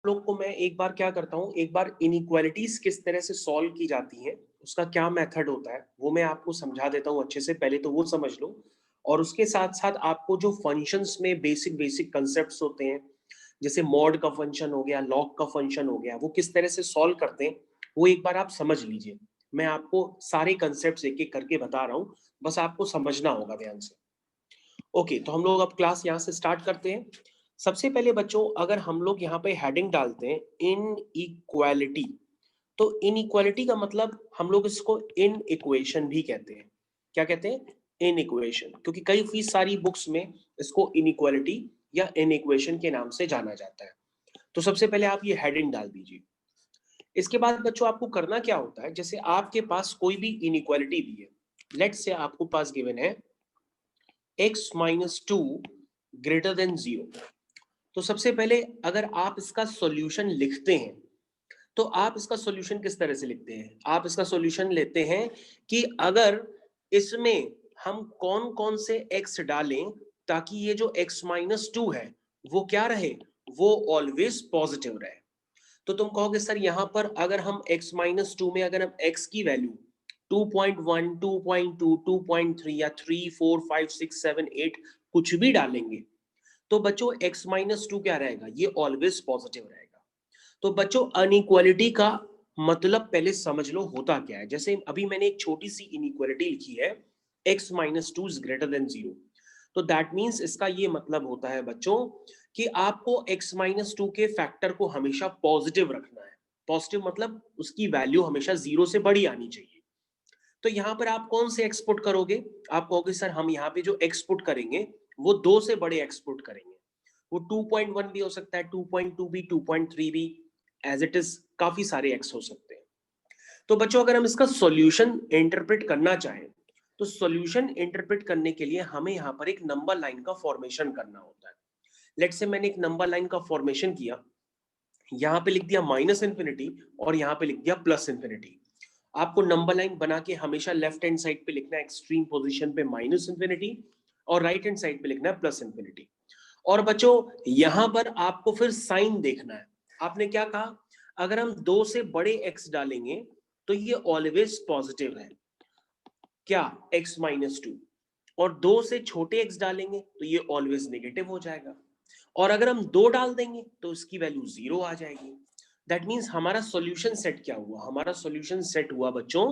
लोग को मैं एक बार क्या करता हूँ, एक बार इनइक्वालिटीज किस तरह से सॉल्व की जाती हैं, उसका क्या मेथड होता है वो मैं आपको समझा देता हूँ अच्छे से। पहले तो वो समझ लो, और उसके साथ साथ आपको जो फंक्शंस में बेसिक बेसिक कंसेप्ट्स होते हैं, जैसे मॉड का फंक्शन हो गया, लॉग का फंक्शन हो गया, वो किस तरह से सॉल्व करते हैं वो एक बार आप समझ लीजिए। मैं आपको सारे कंसेप्ट एक एक करके बता रहा हूँ, बस आपको समझना होगा ध्यान से। ओके, तो हम लोग अब क्लास यहाँ से स्टार्ट करते हैं। सबसे पहले बच्चों, अगर हम लोग यहाँ पे हेडिंग डालते हैं इन इक्वालिटी, तो इन इक्वालिटी का मतलब हम लोग इसको इन इक्वेशन भी कहते हैं। क्या कहते हैं? इन इक्वेशन, क्योंकि कई सारी बुक्स में इसको इन इक्वालिटी या इन इक्वेशन के नाम से जाना जाता है। तो सबसे पहले आप ये हेडिंग डाल दीजिए। इसके बाद बच्चों आपको करना क्या होता है, जैसे आपके पास कोई भी इन इक्वालिटी दी है, लेट्स से आपको पास गिवन है x minus two greater than 0। तो सबसे पहले अगर आप इसका सॉल्यूशन लिखते हैं, तो आप इसका सॉल्यूशन किस तरह से लिखते हैं? आप इसका सॉल्यूशन लेते हैं कि अगर इसमें हम कौन कौन से x डालें ताकि ये जो x माइनस टू है वो क्या रहे, वो ऑलवेज पॉजिटिव रहे। तो तुम कहोगे सर यहाँ पर अगर हम x माइनस टू में अगर हम x की वैल्यू 2.1, 2.2, 2.3 या 3, 4, 5, 6, 7, 8 कुछ भी डालेंगे, तो बच्चों x माइनस टू क्या रहेगा, ये ऑलवेज पॉजिटिव रहेगा। तो बच्चों अनइक्वालिटी का मतलब पहले समझ लो होता क्या है। जैसे अभी मैंने एक छोटी सी इनइक्वालिटी लिखी है, x minus two is greater than 0। तो दैट मीन्स इसका ये मतलब होता है बच्चों कि आपको x माइनस टू के फैक्टर को हमेशा पॉजिटिव रखना है। पॉजिटिव मतलब उसकी वैल्यू हमेशा 0 से बड़ी आनी चाहिए। तो यहां पर आप कौन से एक्सपोर्ट करोगे? आप कहोगे सर हम यहाँ पे जो एक्सपोर्ट करेंगे वो 2 से बड़े एक्सपोर्ट करेंगे। वो 2.1 भी हो सकता है, 2.2 भी, 2.3 भी, एज इट इज काफी सारे एक्स हो सकते हैं। तो बच्चों अगर हम इसका सॉल्यूशन इंटरप्रेट करना चाहें, तो सॉल्यूशन इंटरप्रेट करने के लिए हमें यहाँ पर एक नंबर लाइन का फॉर्मेशन करना होता है। लेट्स से मैंने एक नंबर लाइन का फॉर्मेशन किया, यहाँ पे लिख दिया माइनस इन्फिनिटी और यहाँ पे लिख दिया प्लस इन्फिनिटी। आपको नंबर लाइन बना के हमेशा लेफ्ट हैंड साइड पे लिखना है एक्सट्रीम पोजीशन पे माइनस इन्फिनिटी, और राइट हैंड साइड पे लिखना है प्लस इन्फिनिटी। और बच्चों यहां पर आपको फिर साइन देखना है। आपने क्या कहा, अगर हम 2 से बड़े x डालेंगे तो ये ऑलवेज पॉजिटिव है, क्या, x माइनस टू, और 2 से छोटे x डालेंगे तो ये ऑलवेज नेगेटिव हो जाएगा, और अगर हम 2 डाल देंगे तो इसकी वैल्यू 0 आ जाएगी। दैट मीन्स हमारा सॉल्यूशन सेट क्या हुआ, हमारा सॉल्यूशन सेट हुआ बच्चों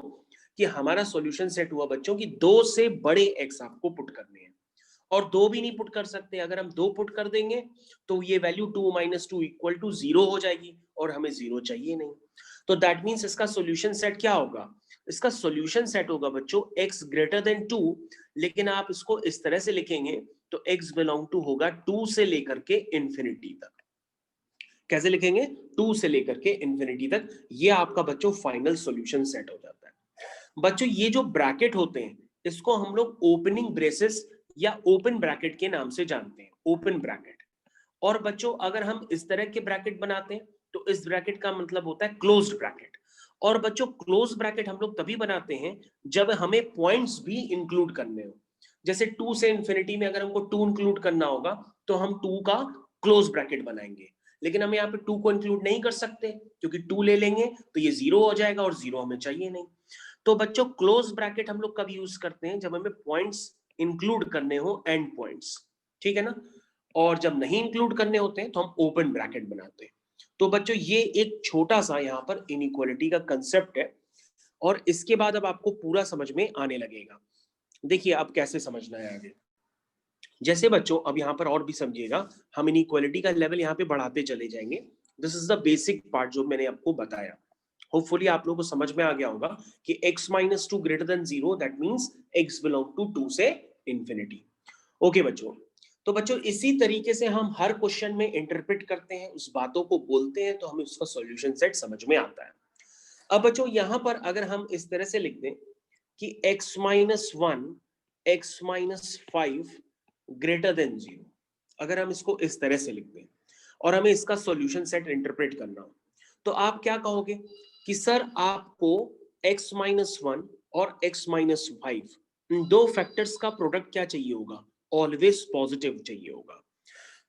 कि हमारा सॉल्यूशन सेट हुआ बच्चों कि 2 से बड़े x आपको पुट करने हैं, और 2 भी नहीं पुट कर सकते। अगर हम 2 पुट कर देंगे तो ये value 2 minus two equal to 0 हो जाएगी, और हमें 0 चाहिए नहीं। तो दैट मीन्स इसका सॉल्यूशन सेट क्या होगा, इसका सॉल्यूशन सेट होगा बच्चों x ग्रेटर देन 2, लेकिन आप इसको इस तरह से लिखेंगे तो x बिलोंग टू होगा 2 से लेकर के इंफिनिटी तक। कैसे लिखेंगे? 2 से लेकर के इंफिनिटी तक। ये आपका बच्चों फाइनल सॉल्यूशन सेट हो जाता है। बच्चों ये जो ब्रैकेट होते हैं इसको हम लोग ओपनिंग ब्रेसेस या ओपन ब्रैकेट के नाम से जानते हैं, ओपन ब्रैकेट। और बच्चों अगर हम इस तरह के ब्रैकेट बनाते हैं तो इस ब्रैकेट का मतलब होता है क्लोज्ड ब्रैकेट। और बच्चों क्लोज ब्रैकेट हम लोग तभी बनाते हैं जब हमें पॉइंट्स भी इंक्लूड करने हो। जैसे 2 से इंफिनिटी में अगर हमको 2 इंक्लूड करना होगा तो हम 2 का क्लोज ब्रैकेट बनाएंगे, लेकिन हम यहाँ पे 2 को इंक्लूड नहीं कर सकते क्योंकि 2 ले लेंगे तो ये 0 हो जाएगा, और 0 हमें चाहिए नहीं। तो बच्चों क्लोज ब्रैकेट हम लोग कब यूज करते हैं, जब हमें पॉइंट्स इंक्लूड करने हो, एंड पॉइंट्स, ठीक है ना। और जब नहीं इंक्लूड करने होते हैं तो हम ओपन ब्रैकेट बनाते हैं। तो बच्चों ये एक छोटा सा यहाँ पर इनइक्वालिटी का कंसेप्ट है, और इसके बाद अब आपको पूरा समझ में आने लगेगा। देखिए अब कैसे समझना है आगे। जैसे बच्चों अब यहाँ पर और भी समझिएगा, हम इनइक्वालिटी का लेवल यहाँ पे बढ़ाते चले जाएंगे। This is the basic part जो मैंने आपको बताया। होपफुली आप लोगों को समझ में आ गया होगा कि x minus two greater than 0, that means x belong to 2 से इंफिनिटी। ओके बच्चों, तो बच्चों इसी तरीके से हम हर क्वेश्चन में इंटरप्रेट करते हैं, उस बातों को बोलते हैं, तो हमें उसका सॉल्यूशन सेट समझ में आता है। अब बच्चों यहां पर अगर हम इस तरह से लिख दें कि x minus one, x minus 5 greater than 0, अगर हम इसको इस तरह से लिख दें और हमें इसका सॉल्यूशन सेट इंटरप्रेट करना हो, तो आप क्या कहोगे कि सर आपको x माइनस वन और x माइनस 5 इन दो फैक्टर्स का प्रोडक्ट क्या चाहिए होगा, ऑलवेज पॉजिटिव चाहिए होगा।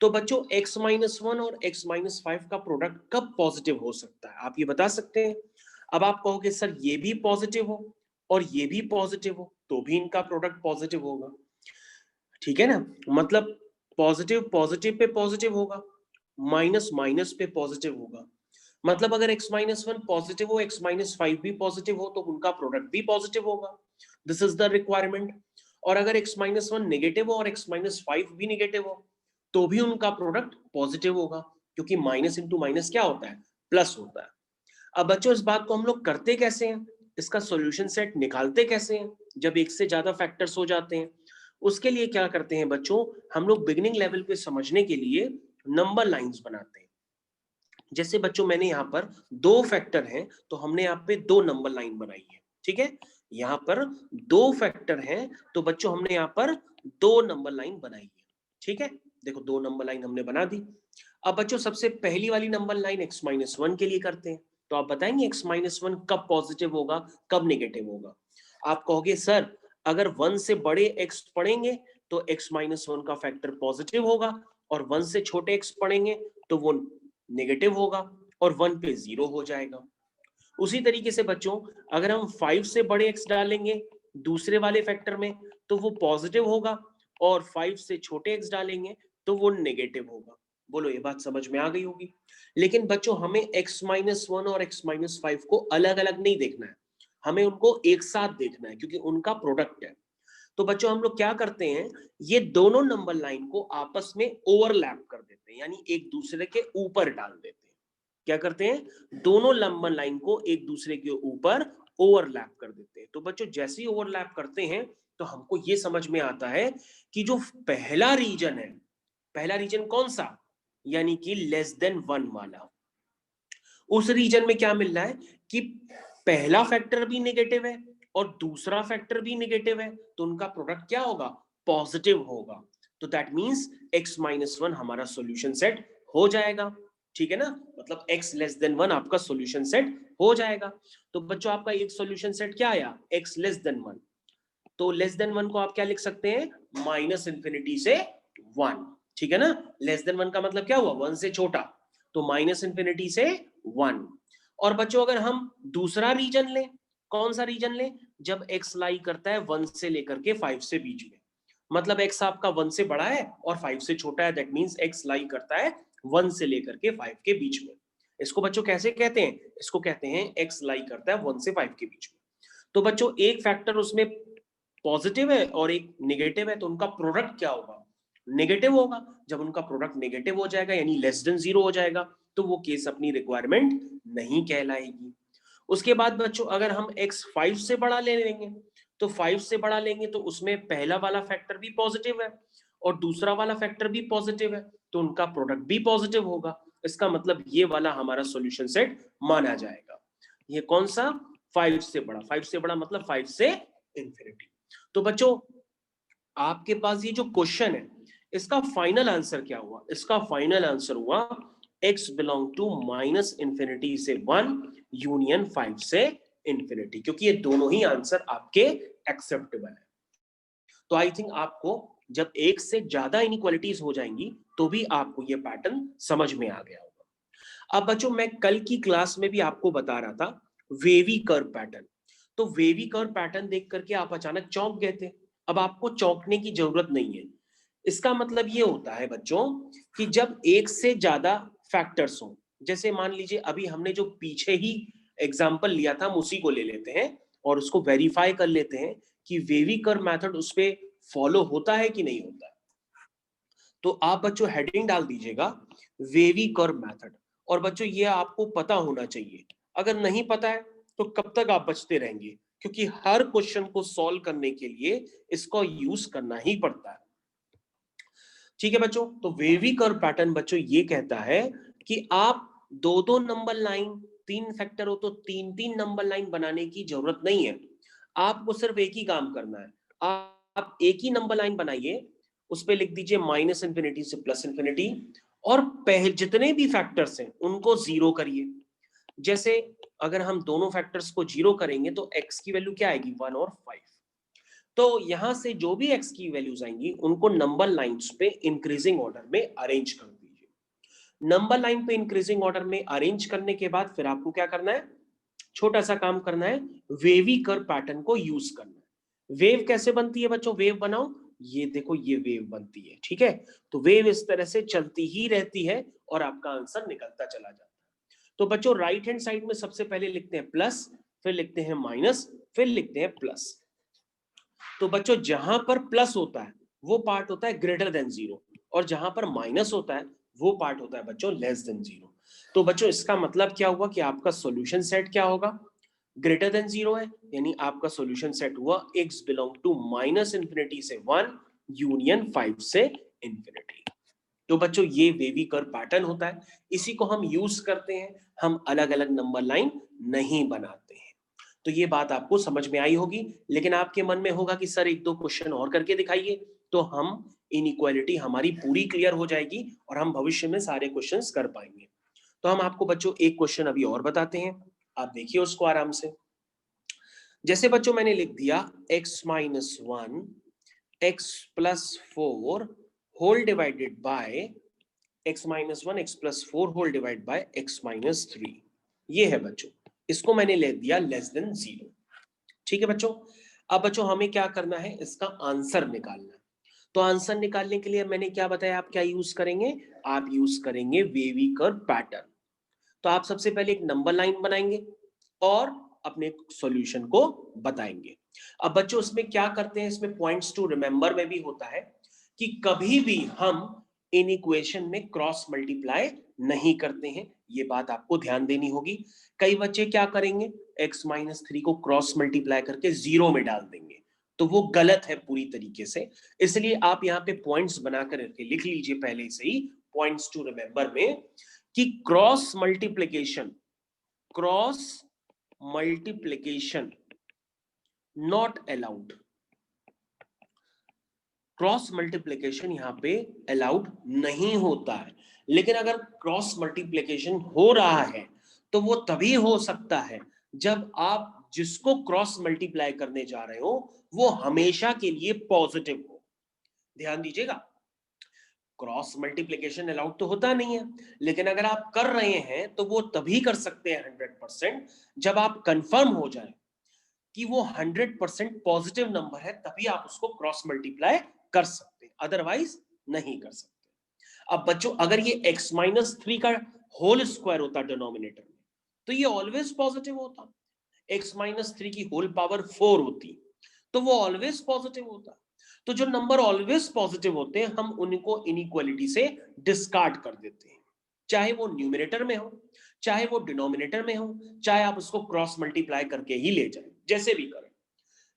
तो बच्चों x-1 और x-5 का प्रोडक्ट कब पॉजिटिव हो सकता है, आप ये बता सकते हैं? अब आप कहोगे सर ये भी पॉजिटिव हो और ये भी पॉजिटिव हो तो भी इनका प्रोडक्ट पॉजिटिव होगा, ठीक है ना? मतलब पॉजिटिव पॉजिटिव पे पॉजिटिव होगा, माइनस माइनस पे पॉजिटिव होगा। मतलब अगर x-1 पॉजिटिव हो, x-5 भी पॉजिटिव हो तो उनका प्रोडक्ट भी पॉजिटिव होगा। This is the requirement. और अगर x-1 नेगेटिव हो और x-5 भी नेगेटिव हो तो भी उनका प्रोडक्ट पॉजिटिव होगा, क्योंकि माइनस इंटू माइनस क्या होता है, प्लस होता है। अब बच्चों इस बात को हम लोग करते कैसे हैं, इसका सॉल्यूशन सेट निकालते कैसे हैं जब एक से ज्यादा फैक्टर्स हो जाते हैं? उसके लिए क्या करते हैं बच्चों, हम लोग बिगिनिंग लेवल पे समझने के लिए नंबर लाइंस बनाते हैं। जैसे बच्चों मैंने यहाँ पर दो फैक्टर हैं तो हमने यहाँ पे दो नंबर लाइन बनाई है, ठीक है? यहाँ पर दो फैक्टर हैं तो बच्चों हमने यहाँ पर दो नंबर लाइन बनाई है, ठीक है? देखो दो नंबर लाइन हमने बना दी। अब बच्चों सबसे पहली वाली नंबर लाइन x-1 के लिए करते हैं, तो आप बताएंगे x-1 कब पॉजिटिव होगा, कब नेगेटिव होगा? आप कहोगे सर अगर 1 से बड़े x पढ़ेंगे तो x-1 का फैक्टर पॉजिटिव होगा, और 1 से छोटे x पढ़ेंगे तो वो नेगेटिव होगा, और 1 पे 0 हो जाएगा। उसी तरीके से बच्चों अगर हम 5 से बड़े x डालेंगे दूसरे वाले फैक्टर में तो वो पॉजिटिव होगा, और 5 से छोटे x डालेंगे तो वो नेगेटिव होगा। बोलो ये बात समझ में आ गई होगी। लेकिन बच्चों हमें x-1 और x-5 को अलग अलग नहीं देखना है, हमें उनको एक साथ देखना है क्योंकि उनका प्रोडक्ट है। तो बच्चों हम लोग क्या करते हैं, ये दोनों नंबर लाइन को आपस में ओवरलैप कर देते हैं, यानी एक दूसरे के ऊपर डाल देते हैं। क्या करते हैं, दोनों नंबर लाइन को एक दूसरे के ऊपर ओवरलैप कर देते हैं। तो बच्चों जैसे ही ओवरलैप करते हैं तो हमको ये समझ में आता है कि जो पहला रीजन है, पहला रीजन कौन सा, यानी कि लेस देन 1 वाला, उस रीजन में क्या मिल रहा है कि पहला फैक्टर भी नेगेटिव है और दूसरा फैक्टर भी नेगेटिव है, तो उनका प्रोडक्ट क्या होगा, पॉजिटिव होगा। तो दैट मींस x-1 हमारा सॉल्यूशन सेट हो जाएगा, ठीक है ना? मतलब x लेस देन 1 आपका सॉल्यूशन सेट हो जाएगा। तो बच्चों आपका एक सॉल्यूशन सेट क्या आया, x लेस देन 1। तो लेस देन 1 को आप क्या लिख सकते हैं, माइनस इंफिनिटी से 1, ठीक है ना? लेस देन 1 का मतलब क्या हुआ, 1 से छोटा, तो माइनस इंफिनिटी से 1। और बच्चों अगर हम दूसरा रीजन लें, कौन सा रीजन लें, जब x लाई करता है 1 से लेकर के 5 से बीच में, मतलब x आपका 1 से बड़ा है और 5 से छोटा है, दैट मींस x लाई करता है 1 से लेकर के 5 के बीच में। इसको बच्चों कैसे कहते हैं, इसको कहते हैं x लाई करता है 1 से 5 के बीच में। तो बच्चों एक फैक्टर उसमें पॉजिटिव है और एक नेगेटिव है, तो उनका प्रोडक्ट क्या होगा, नेगेटिव होगा। जब उनका प्रोडक्ट नेगेटिव हो जाएगा यानी लेस देन 0 हो जाएगा तो वो केस अपनी रिक्वायरमेंट नहीं कहलाएगी। उसके बाद बच्चों अगर हम x 5 से बड़ा ले लेंगे, तो 5 से बड़ा लेंगे तो उसमें पहला वाला फैक्टर भी पॉजिटिव है और दूसरा वाला फैक्टर भी पॉजिटिव है, तो उनका प्रोडक्ट भी पॉजिटिव होगा। इसका मतलब ये वाला हमारा सॉल्यूशन सेट माना जाएगा। ये कौन सा, 5 से बड़ा, 5 से बड़ा मतलब 5 से इंफिनिटी। तो बच्चों आपके पास ये जो क्वेश्चन है इसका फाइनल आंसर क्या हुआ, इसका फाइनल आंसर हुआ x belong to minus infinity से 1 यूनियन 5 से इंफिनिटी, क्योंकि ये दोनों ही आंसर आपके एक्सेप्टेबल है। तो आई थिंक आपको जब एक से ज्यादा इनइक्वालिटीज हो जाएंगी तो भी आपको ये पैटर्न समझ में आ गया होगा। अब बच्चों मैं कल की क्लास में भी आपको बता रहा था वेवी कर्व पैटर्न, तो वेवी कर्व पैटर्न देख करके आप अचानक चौंक गए थे। अब आपको चौंकने की जरूरत नहीं है। इसका मतलब ये होता है बच्चों कि जब एक से ज्यादा फैक्टर्स हो, जैसे मान लीजिए अभी हमने जो पीछे ही एग्जांपल लिया था हम उसी को ले लेते हैं और उसको वेरीफाई कर लेते हैं कि वेवी कर्व मेथड उस पे फॉलो होता है कि नहीं होता है। तो आप बच्चों हेडिंग डाल दीजिएगा वेवी कर्व मेथड, और बच्चों ये आपको पता होना चाहिए। अगर नहीं पता है तो कब तक आप बचते रहेंगे, क्योंकि हर क्वेश्चन को सॉल्व करने के लिए इसको यूज करना ही पड़ता है, ठीक है बच्चों? तो वेवी कर्व पैटर्न बच्चों ये कहता है कि आप दो दो नंबर लाइन, तीन फैक्टर हो तो तीन तीन नंबर लाइन बनाने की जरूरत नहीं है। आपको सिर्फ एक ही काम करना है, आप एक ही नंबर लाइन बनाइए, उस पर लिख दीजिए माइनस इंफिनिटी से प्लस इंफिनिटी, और पहले जितने भी फैक्टर्स हैं उनको जीरो करिए। जैसे अगर हम दोनों फैक्टर्स को जीरो करेंगे तो x की वैल्यू क्या आएगी, 1 और 5। तो यहां से जो भी x की वैल्यूज आएंगी उनको नंबर लाइंस पे इंक्रीजिंग ऑर्डर में अरेंज कर दीजिए। नंबर लाइन पे इंक्रीजिंग ऑर्डर में अरेंज करने के बाद फिर आपको क्या करना है, छोटा सा काम करना है, वेवी कर्व पैटर्न को यूज करना है। वेव कैसे बनती है बच्चों, वेव बनाओ, ये देखो ये वेव बनती है, ठीक है। तो वेव इस तरह से चलती ही रहती है और आपका आंसर निकलता चला जाता है। तो बच्चों राइट हैंड साइड में सबसे पहले लिखते हैं प्लस, फिर लिखते हैं माइनस, फिर लिखते हैं प्लस। तो बच्चों जहां पर प्लस होता है वो पार्ट होता है ग्रेटर देन जीरो, और जहां पर माइनस होता है वो पार्ट होता है बच्चों लेस देन जीरो। तो बच्चों इसका मतलब क्या हुआ कि आपका सॉल्यूशन सेट क्या होगा, ग्रेटर देन जीरो है, यानी आपका सॉल्यूशन सेट हुआ x belong to minus infinity से 1 यूनियन 5 से इंफिनिटी। तो बच्चों ये वेवी कर्व पैटर्न होता है, इसी को हम यूज करते हैं, हम अलग अलग नंबर लाइन नहीं बनाते हैं। तो ये बात आपको समझ में आई होगी, लेकिन आपके मन में होगा कि सर एक दो क्वेश्चन और करके दिखाइए, तो हम इनइक्वालिटी हमारी पूरी क्लियर हो जाएगी और हम भविष्य में सारे क्वेश्चंस कर पाएंगे। तो हम आपको बच्चों एक क्वेश्चन अभी और बताते हैं, आप देखिए उसको आराम से। जैसे बच्चों मैंने लिख दिया x minus one x plus four whole divided by x minus one x plus four whole divide by x minus three, ये है बच्चों, इसको मैंने ले दिया लेस देन जीरो। ठीक है बच्चों, अब बच्चों हमें क्या करना है, इसका आंसर निकालना है। तो आंसर निकालने के लिए मैंने क्या बताया, आप क्या यूज करेंगे, आप यूज करेंगे वेवी कर्व पैटर्न। तो आप सबसे पहले एक नंबर लाइन बनाएंगे और अपने सॉल्यूशन को बताएंगे। अब बच्चों इसमें क्या करते हैं, इसमें पॉइंट्स टू रिमेंबर में भी होता है कि कभी भी हम इन इक्वेशन में क्रॉस मल्टीप्लाई नहीं करते हैं, ये बात आपको ध्यान देनी होगी। कई बच्चे क्या करेंगे, x माइनस थ्री को क्रॉस मल्टीप्लाई करके जीरो में डाल देंगे, तो वो गलत है पूरी तरीके से। इसलिए आप यहाँ पे पॉइंट्स बनाकर लिख लीजिए पहले से ही, पॉइंट्स टू रिमेंबर में, कि cross multiplication not allowed, cross multiplication यहां पे अलाउड नहीं होता है। लेकिन अगर क्रॉस मल्टीप्लिकेशन हो रहा है तो वो तभी हो सकता है जब आप जिसको क्रॉस मल्टीप्लाई करने जा रहे हो वो हमेशा के लिए पॉजिटिव हो। ध्यान दीजिएगा, क्रॉस मल्टीप्लिकेशन अलाउड तो होता नहीं है, लेकिन अगर आप कर रहे हैं तो वो तभी कर सकते हैं 100%, जब आप कंफर्म हो जाए कि वो 100% पॉजिटिव नंबर है, तभी आप उसको क्रॉस मल्टीप्लाई कर सकते हैं, अदरवाइज नहीं कर सकते। अब बच्चों अगर ये x माइनस थ्री का होल स्क्वायर होता डिनोमिनेटर में, तो ये ऑलवेज पॉजिटिव होता। x माइनस थ्री की होल पावर 4 होती तो वो ऑलवेज पॉजिटिव होता। तो जो नंबर ऑलवेज पॉजिटिव होते हैं हम उनको इनइक्वालिटी से डिस्कार्ड कर देते हैं, चाहे वो न्यूमरेटर में हो, चाहे वो डिनोमिनेटर में हो, चाहे आप उसको क्रॉस मल्टीप्लाई करके ही ले जाए, जैसे भी करें।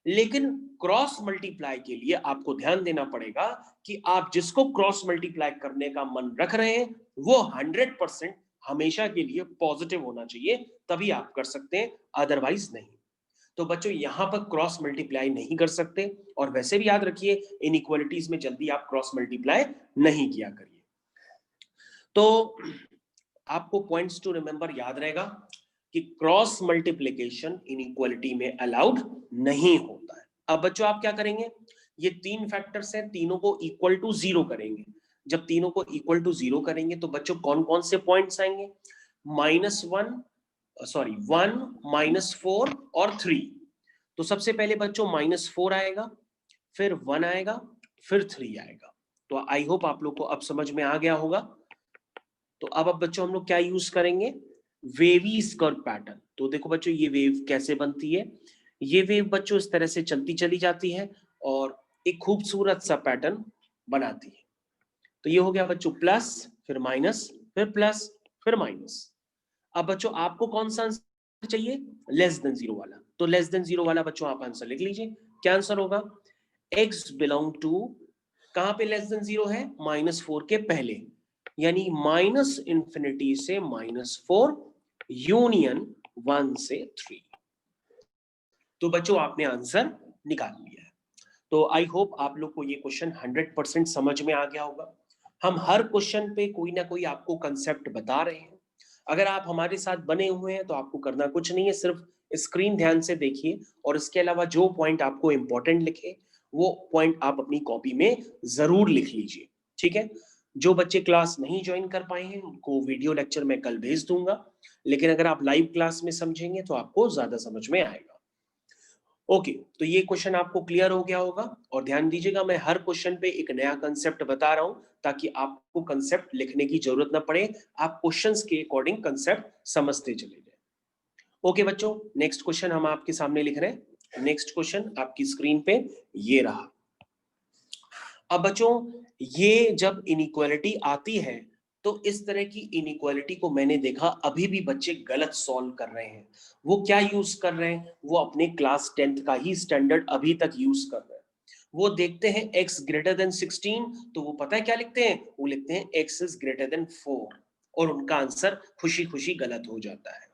लेकिन क्रॉस मल्टीप्लाई के लिए आपको ध्यान देना पड़ेगा कि आप जिसको क्रॉस मल्टीप्लाई करने का मन रख रहे हैं वो 100% हमेशा के लिए पॉजिटिव होना चाहिए, तभी आप कर सकते हैं, अदरवाइज नहीं। तो बच्चों यहां पर क्रॉस मल्टीप्लाई नहीं कर सकते, और वैसे भी याद रखिए इनइक्वालिटीज में जल्दी आप क्रॉस मल्टीप्लाई नहीं किया करिए। तो आपको पॉइंट्स टू रिमेंबर याद रहेगा कि क्रॉस मल्टीप्लिकेशन इनइक्वालिटी में अलाउड नहीं होता है। अब बच्चों आप क्या करेंगे, ये तीन फैक्टर्स हैं, तीनों को इक्वल टू जीरो करेंगे। जब तीनों को इक्वल टू जीरो करेंगे तो बच्चों कौन कौन से पॉइंट्स आएंगे, माइनस वन, सॉरी 1 माइनस 4 और 3। तो सबसे पहले बच्चों माइनस 4 आएगा, फिर 1 आएगा, फिर 3 आएगा। तो आई होप आप लोग को अब समझ में आ गया होगा। तो अब बच्चों हम लोग क्या यूज करेंगे, वेवीज कर्व पैटर्न। तो देखो बच्चों ये वेव कैसे बनती है, ये वेव बच्चों इस तरह से चलती चली जाती है और एक खूबसूरत सा पैटर्न बनाती है। तो ये हो गया बच्चों प्लस, फिर माइनस, फिर प्लस, फिर माइनस। अब बच्चों आपको कौन सा आंसर चाहिए, लेस देन जीरो वाला। तो लेस देन जीरो वाला बच्चों आप आंसर लिख लीजिए, क्या आंसर होगा, x बिलोंग टू, कहां पे लेस देन जीरो है, माइनस फोर के पहले, यानी माइनस इंफिनिटी से माइनस फोर यूनियन 1 से 3। तो बच्चों आपने आंसर निकाल लिया है। तो आई होप आप लोग को ये क्वेश्चन 100% समझ में आ गया होगा। हम हर क्वेश्चन पे कोई ना कोई आपको कंसेप्ट बता रहे हैं। अगर आप हमारे साथ बने हुए हैं तो आपको करना कुछ नहीं है, सिर्फ स्क्रीन ध्यान से देखिए और इसके अलावा जो पॉइंट आपको इंपॉर्टेंट लिखे वो पॉइंट आप अपनी कॉपी में जरूर लिख लीजिए, ठीक है। जो बच्चे क्लास नहीं ज्वाइन कर पाए हैं उनको वीडियो लेक्चर मैं कल भेज दूंगा, लेकिन अगर आप लाइव क्लास में समझेंगे तो आपको ज्यादा समझ में आएगा। ओके, तो ये क्वेश्चन आपको क्लियर हो गया होगा। और ध्यान दीजिएगा, मैं हर क्वेश्चन पे एक नया कंसेप्ट बता रहा हूं ताकि आपको कंसेप्ट लिखने की जरूरत ना पड़े, आप क्वेश्चंस के अकॉर्डिंग कंसेप्ट समझते चले जाए। ओके बच्चों, नेक्स्ट क्वेश्चन हम आपके सामने लिख रहे हैं। नेक्स्ट क्वेश्चन आपकी स्क्रीन पे ये रहा। अब बच्चों, ये जब इनइक्वालिटी आती है तो इस तरह की इनइक्वालिटी को मैंने देखा अभी भी बच्चे गलत सॉल्व कर रहे हैं। वो क्या यूज कर रहे हैं? वो अपने क्लास 10th का ही स्टैंडर्ड अभी तक यूज कर रहे हैं। वो देखते हैं x ग्रेटर देन 16, तो वो पता है क्या लिखते हैं? वो लिखते हैं x इज ग्रेटर देन 4, और उनका आंसर खुशी खुशी गलत हो जाता है।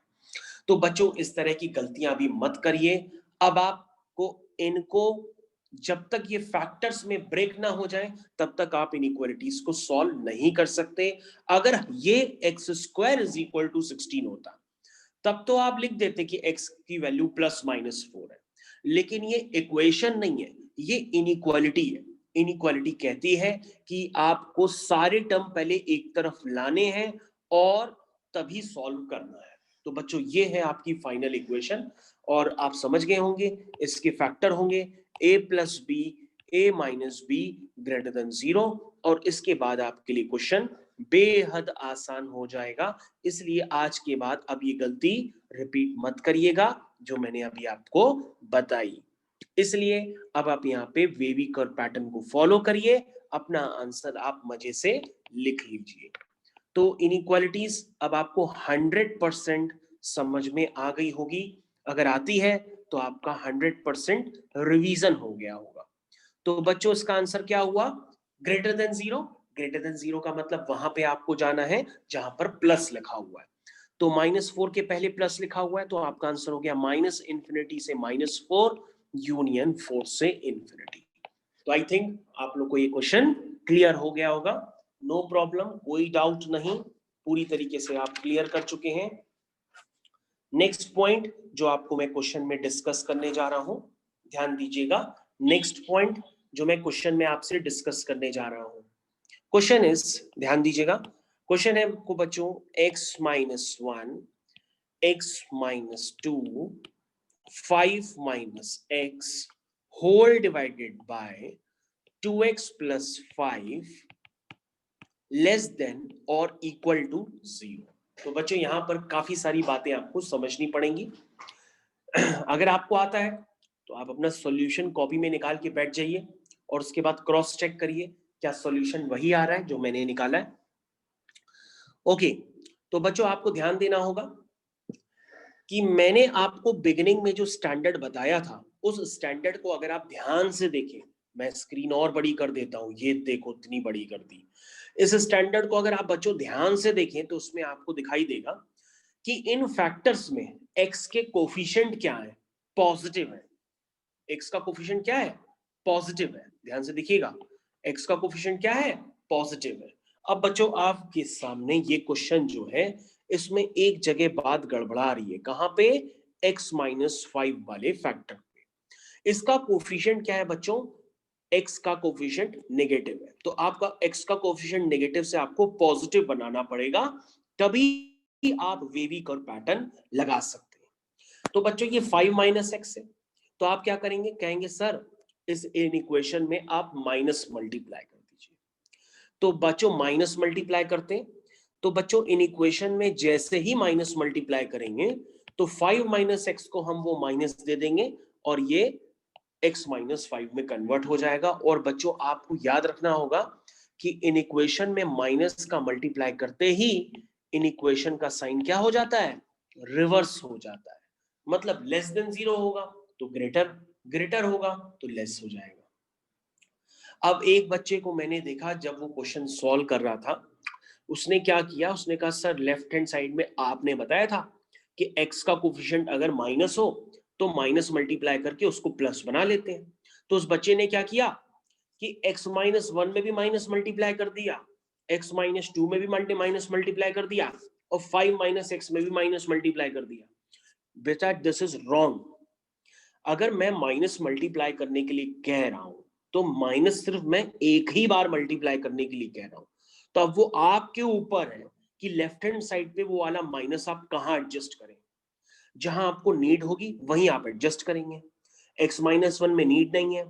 तो बच्चों, इस तरह की गलतियां भी मत करिए। अब आपको इनको, जब तक ये फैक्टर्स में ब्रेक ना हो जाए तब तक आप इनइक्वालिटीज को सॉल्व नहीं कर सकते। अगर ये x square is equal to 16 होता तब तो आप लिख देते कि x की वैल्यू +-4 है, लेकिन ये इक्वेशन नहीं है, ये इनइक्वालिटी है। इनइक्वालिटी कहती है कि आपको सारे टर्म पहले एक तरफ लाने हैं और तभी सॉल्व करना है। तो बच्चों, ये है आपकी फाइनल इक्वेशन, और आप समझ गए होंगे इसके फैक्टर होंगे a + b, a-b greater than 0, और इसके बाद आपके लिए क्वेश्चन बेहद आसान हो जाएगा। इसलिए आज के बाद अब ये गलती रिपीट मत करिएगा जो मैंने अभी आपको बताई। इसलिए अब आप यहाँ पे वेवी कर्व पैटर्न को फॉलो करिए, अपना आंसर आप मजे से लिख लीजिए। तो इनइक्वालिटीज अब आपको 100% समझ में आ गई होगी। अगर आती है तो आपका 100% रिवीजन हो गया होगा। तो बच्चों, इसका आंसर क्या हुआ? Greater than 0। ग्रेटर देन 0 का मतलब वहां पे आपको जाना है जहां पर प्लस लिखा हुआ है। तो -4 के पहले प्लस लिखा हुआ है, तो आपका आंसर हो गया -∞ से -4 यूनियन 4 से इंफिनिटी। तो आई थिंक आप लोग को ये क्वेश्चन क्लियर हो गया होगा। नो प्रॉब्लम, कोई डाउट नहीं, पूरी तरीके से आप क्लियर कर चुके हैं। नेक्स्ट पॉइंट जो आपको मैं क्वेश्चन में डिस्कस करने जा रहा हूं, ध्यान दीजिएगा। नेक्स्ट पॉइंट जो मैं क्वेश्चन में आपसे डिस्कस करने जा रहा हूं, क्वेश्चन इज, ध्यान दीजिएगा, क्वेश्चन है आपको बच्चों x - 1, x - 2, 5 - x whole divided by 2x + 5 less than और इक्वल टू 0। तो बच्चों, यहां पर काफी सारी बातें आपको समझनी पड़ेंगी। अगर आपको आता है तो आप अपना सॉल्यूशन कॉपी में निकाल के बैठ जाइए और उसके बाद क्रॉस चेक करिए क्या सॉल्यूशन वही आ रहा है जो मैंने निकाला है। ओके, तो बच्चों आपको ध्यान देना होगा कि मैंने आपको बिगिनिंग में जो स्टैंडर्ड बताया था उस स्टैंडर्ड को अगर आप ध्यान से देखें, मैं स्क्रीन और बड़ी कर देता हूं, ये देखो इतनी बड़ी कर दी। इस स्टैंडर्ड को अगर आप बच्चों ध्यान से देखें तो उसमें आपको दिखाई देगा कि इन फैक्टर्स में x के कोफिशिएंट क्या है? पॉजिटिव है। x का कोफिशिएंट क्या है? पॉजिटिव है। ध्यान से देखिएगा, x का कोफिशिएंट क्या है? पॉजिटिव है। अब बच्चों, आपके सामने ये क्वेश्चन जो है इसमें एक जगह बात गड़बड़ा रही है। कहां पे? x - 5 वाले फैक्टर पे। इसका कोफिशिएंट क्या है बच्चों? x का कोफिशिएंट नेगेटिव है। तो आपका x का कोफिशिएंट नेगेटिव से आपको पॉजिटिव बनाना पड़ेगा, तभी आप वेवी कर्व पैटर्न लगा सकते हैं। तो बच्चों, ये 5 - x है, तो आप क्या करेंगे? कहेंगे सर इस इन इक्वेशन में आप माइनस मल्टीप्लाई कर दीजिए। तो बच्चों माइनस मल्टीप्लाई करते हैं, तो बच्चों इन इक्वेशन में जैसे ही माइनस मल्टीप्लाई करेंगे तो 5 - x को हम वो माइनस दे देंगे और ये x - 5 में कन्वर्ट हो जाएगा। और बच्चों आपको याद रखना होगा कि इन इक्वेशन में माइनस का मल्टीप्लाई करते ही इन इक्वेशन का साइन क्या हो जाता है? रिवर्स हो जाता है। मतलब लेस देन 0 होगा तो ग्रेटर, ग्रेटर होगा तो लेस हो जाएगा। अब एक बच्चे को मैंने देखा जब वो क्वेश्चन सॉल्व कर रहा था, उसने क्या किया, उसने कहा सर लेफ्ट हैंड साइड में आपने बताया था कि x का कोफिशिएंट अगर माइनस हो तो माइनस मल्टीप्लाई करके उसको प्लस बना लेते हैं। तो उस बच्चे ने क्या किया कि x - 1 में भी माइनस मल्टीप्लाई कर दिया, x - 2 में भी माइनस मल्टीप्लाई कर दिया और 5 - x में भी माइनस मल्टीप्लाई कर दिया। बेटा दिस इज रॉन्ग। अगर मैं माइनस मल्टीप्लाई करने के लिए कह रहा हूं तो माइनस सिर्फ मैं एक ही बार मल्टीप्लाई करने के लिए कह रहा हूं। तो अब वो आपके ऊपर है कि लेफ्ट हैंड साइड पे वो वाला माइनस आप कहां एडजस्ट करें। जहां आपको नीड होगी वहीं आप एडजस्ट करेंगे। x-1 में नीड नहीं है,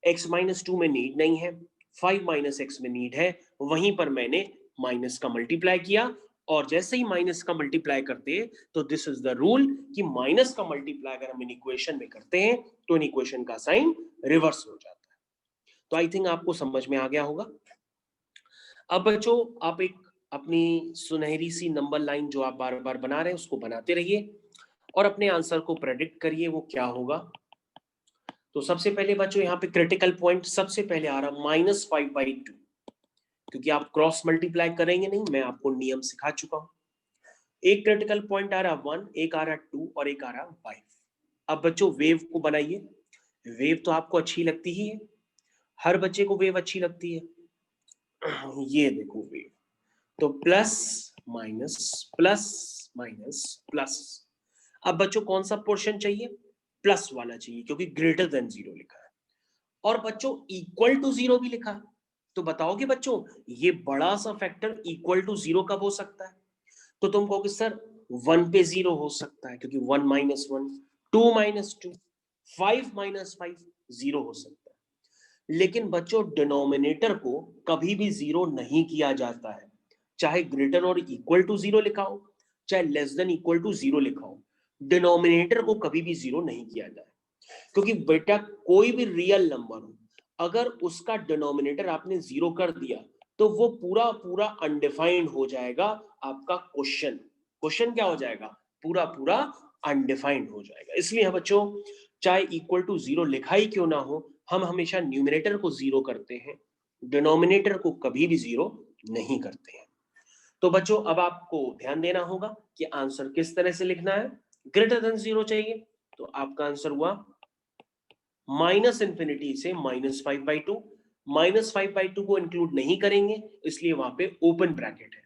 x-2 में नीड नहीं है, 5-x में नीड है, वहीं पर मैंने माइनस का मल्टीप्लाई किया। और जैसे ही माइनस का मल्टीप्लाई करते हैं तो दिस इज द रूल कि माइनस का मल्टीप्लाई अगर हम इन इक्वेशन में करते हैं तो इन इक्वेशन का साइन रिवर्स हो जाता है। तो आई थिंक आपको समझ में आ गया होगा। अब बच्चों आप एक अपनी सुनहरी सी नंबर लाइन जो आप बार बार बना रहे हैं उसको बनाते रहिए और अपने आंसर को प्रेडिक्ट करिए वो क्या होगा। तो सबसे पहले बच्चों यहाँ पे क्रिटिकल पॉइंट सबसे पहले आ रहा -5/2, क्योंकि आप क्रॉस मल्टीप्लाई करेंगे नहीं, मैं आपको नियम सिखा चुका हूं। एक क्रिटिकल पॉइंट आ रहा 1, एक आ रहा 2 और एक आ रहा 5। अब बच्चों वेव को बनाइए। वेव तो आपको अच्छी लगती ही है, हर बच्चे को वेव अच्छी लगती है। ये देखो वेव, तो plus minus plus minus plus. अब बच्चों कौन सा पोर्शन चाहिए? प्लस वाला चाहिए, क्योंकि ग्रेटर देन 0 लिखा है और बच्चों इक्वल टू 0 भी लिखा है। तो बताओगे बच्चों ये बड़ा सा फैक्टर इक्वल टू 0 कब हो सकता है? तो तुम कहोगे सर 1 पे 0 हो सकता है, क्योंकि 1-1, 2-2, 5-5 0 हो सकता है। लेकिन बच्चों डिनोमिनेटर को कभी भी 0 नहीं किया जाता है, चाहे ग्रेटर और इक्वल टू 0 लिखा हो, चाहे लेस देन इक्वल टू 0 लिखा हो, डिनोमिनेटर को कभी भी 0 नहीं किया जाए। क्योंकि बेटा कोई भी रियल नंबर हो, अगर उसका डिनोमिनेटर आपने 0 कर दिया तो वो पूरा पूरा अनडिफाइंड हो जाएगा। आपका क्वेश्चन क्वेश्चन क्या हो जाएगा? पूरा पूरा अनडिफाइंड हो जाएगा। इसलिए बच्चों चाहे इक्वल टू 0 लिखा ही क्यों ना हो, हम हमेशा न्यूमिनेटर को 0 करते हैं, डिनोमिनेटर को कभी भी 0 नहीं करते हैं। तो बच्चों अब आपको ध्यान देना होगा कि आंसर किस तरह से लिखना है। ग्रेटर देन 0 चाहिए तो आपका आंसर हुआ -∞ से -5/2। -5/2 को इंक्लूड नहीं करेंगे, इसलिए वहां पे ओपन ब्रैकेट है।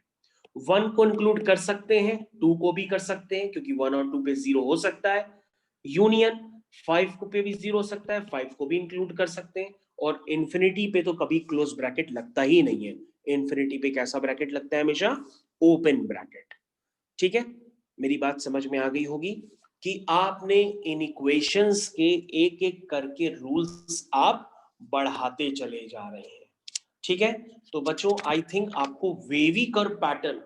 1 को इंक्लूड कर सकते हैं, 2 को भी कर सकते हैं, क्योंकि 1 और 2 पे 0 हो सकता है। यूनियन 5 को पे भी 0 हो सकता है, 5 को भी इंक्लूड कर सकते हैं। और इंफिनिटी पे तो कभी क्लोज ब्रैकेट लगता ही नहीं है। इंफिनिटी पे कैसा ब्रैकेट लगता है? हमेशा ओपन ब्रैकेट। ठीक है, मेरी बात समझ में आ गई होगी कि आपने इन इक्वेशंस के एक एक करके रूल्स आप बढ़ाते चले जा रहे हैं। ठीक है, तो बच्चों आई थिंक आपको वेवी कर्व पैटर्न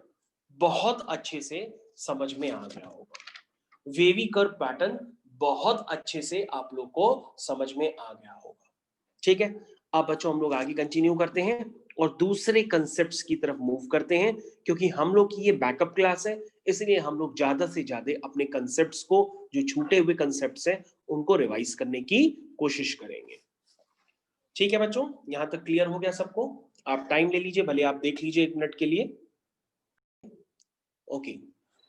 बहुत अच्छे से समझ में आ गया होगा। वेवी कर्व पैटर्न बहुत अच्छे से आप लोग को समझ में आ गया होगा। ठीक है, अब बच्चों हम लोग आगे कंटिन्यू करते हैं और दूसरे कंसेप्ट्स की तरफ मूव करते हैं, क्योंकि हम लोग की ये बैकअप क्लास है, इसलिए हम लोग ज्यादा से ज्यादा अपने कंसेप्ट्स को, जो छूटे हुए कंसेप्ट्स हैं, उनको रिवाइज करने की कोशिश करेंगे। ठीक है बच्चों, यहां तक क्लियर हो गया सबको? आप टाइम ले लीजिए, भले आप देख लीजिए 1 मिनट के लिए। ओके,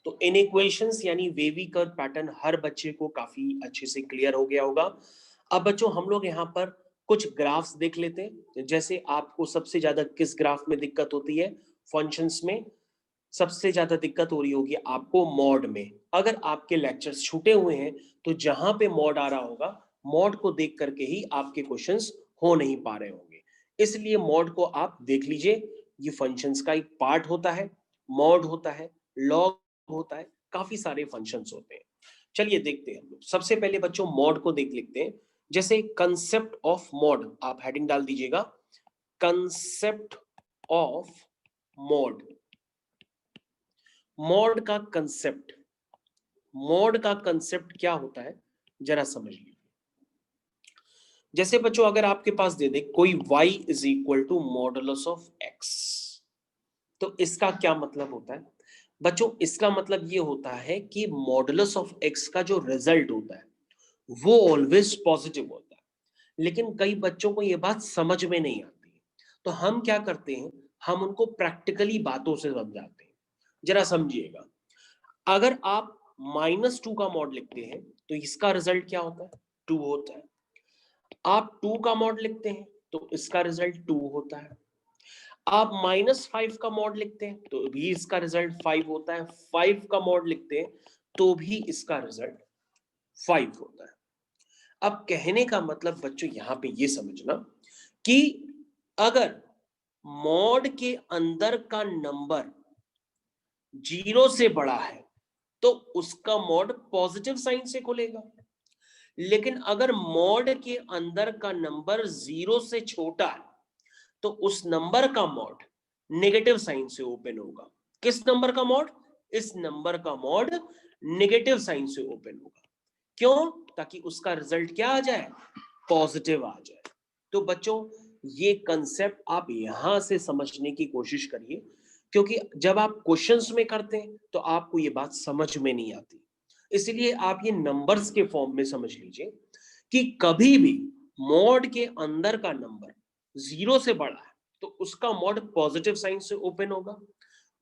तो इनइक्वेशंस यानी वेवी कर्व पैटर्न हर बच्चे को काफी अच्छे से क्लियर हो गया होगा। अब बच्चों हम लोग यहाँ पर कुछ ग्राफ्स देख लेते हैं। जैसे आपको सबसे ज्यादा किस ग्राफ में दिक्कत होती है? फंक्शंस में सबसे ज्यादा दिक्कत हो रही होगी आपको मॉड में। अगर आपके लेक्चर्स छूटे हुए हैं तो जहां पे मॉड आ रहा होगा, मॉड को देख करके ही आपके क्वेश्चंस हो नहीं पा रहे होंगे, इसलिए मॉड को आप देख लीजिए। ये फंक्शंस का एक पार्ट होता है, मॉड होता है, लॉग होता है, काफी सारे फंक्शंस होते हैं। चलिए देखते हैं हम लोग। सबसे पहले बच्चों मॉड को देख लेते हैं। जैसे कंसेप्ट ऑफ मॉड, आप हेडिंग डाल दीजिएगा, कंसेप्ट ऑफ मॉड। मॉड का कंसेप्ट, मॉड का कंसेप्ट क्या होता है जरा समझ लीजिए। जैसे बच्चों अगर आपके पास दे दे कोई y is equal to modulus of x, तो इसका क्या मतलब होता है? बच्चों इसका मतलब ये होता है कि मॉडुलस ऑफ x का जो रिजल्ट होता है वो ऑलवेज पॉजिटिव होता है। लेकिन कई बच्चों को ये बात समझ में नहीं आती है, तो हम क्या करते हैं, हम उनको प्रैक्टिकली बातों से समझाते हैं। जरा समझिएगा, अगर आप -2 का मॉड लिखते हैं तो इसका रिजल्ट क्या होता है? 2 होता है। आप 2 का मॉड लिखते हैं तो इसका रिजल्ट 2 होता है। आप -5 का मॉड लिखते हैं तो भी इसका रिजल्ट 5 होता है। 5 का मॉड लिखते हैं तो भी इसका रिजल्ट 5 होता है। अब कहने का मतलब बच्चों यहां पे ये समझना कि अगर मॉड के अंदर का नंबर 0 से बड़ा है तो उसका मॉड पॉजिटिव साइन से खुलेगा, लेकिन अगर मॉड के अंदर का नंबर 0 से छोटा है तो उस नंबर का मॉड नेगेटिव साइन से ओपन होगा। किस नंबर का मॉड? इस नंबर का मॉड नेगेटिव साइन से ओपन होगा। क्यों? ताकि उसका रिजल्ट क्या आ जाए? पॉजिटिव आ जाए। तो बच्चों ये कंसेप्ट आप यहां से समझने की कोशिश करिए, क्योंकि जब आप क्वेश्चंस में करते हैं तो आपको ये बात समझ में नहीं आती। इसलिए आप ये नंबर्स के फॉर्म में समझ लीजिए कि कभी भी मॉड के अंदर का नंबर 0 से बड़ा है तो उसका मॉड पॉजिटिव साइन से ओपन होगा।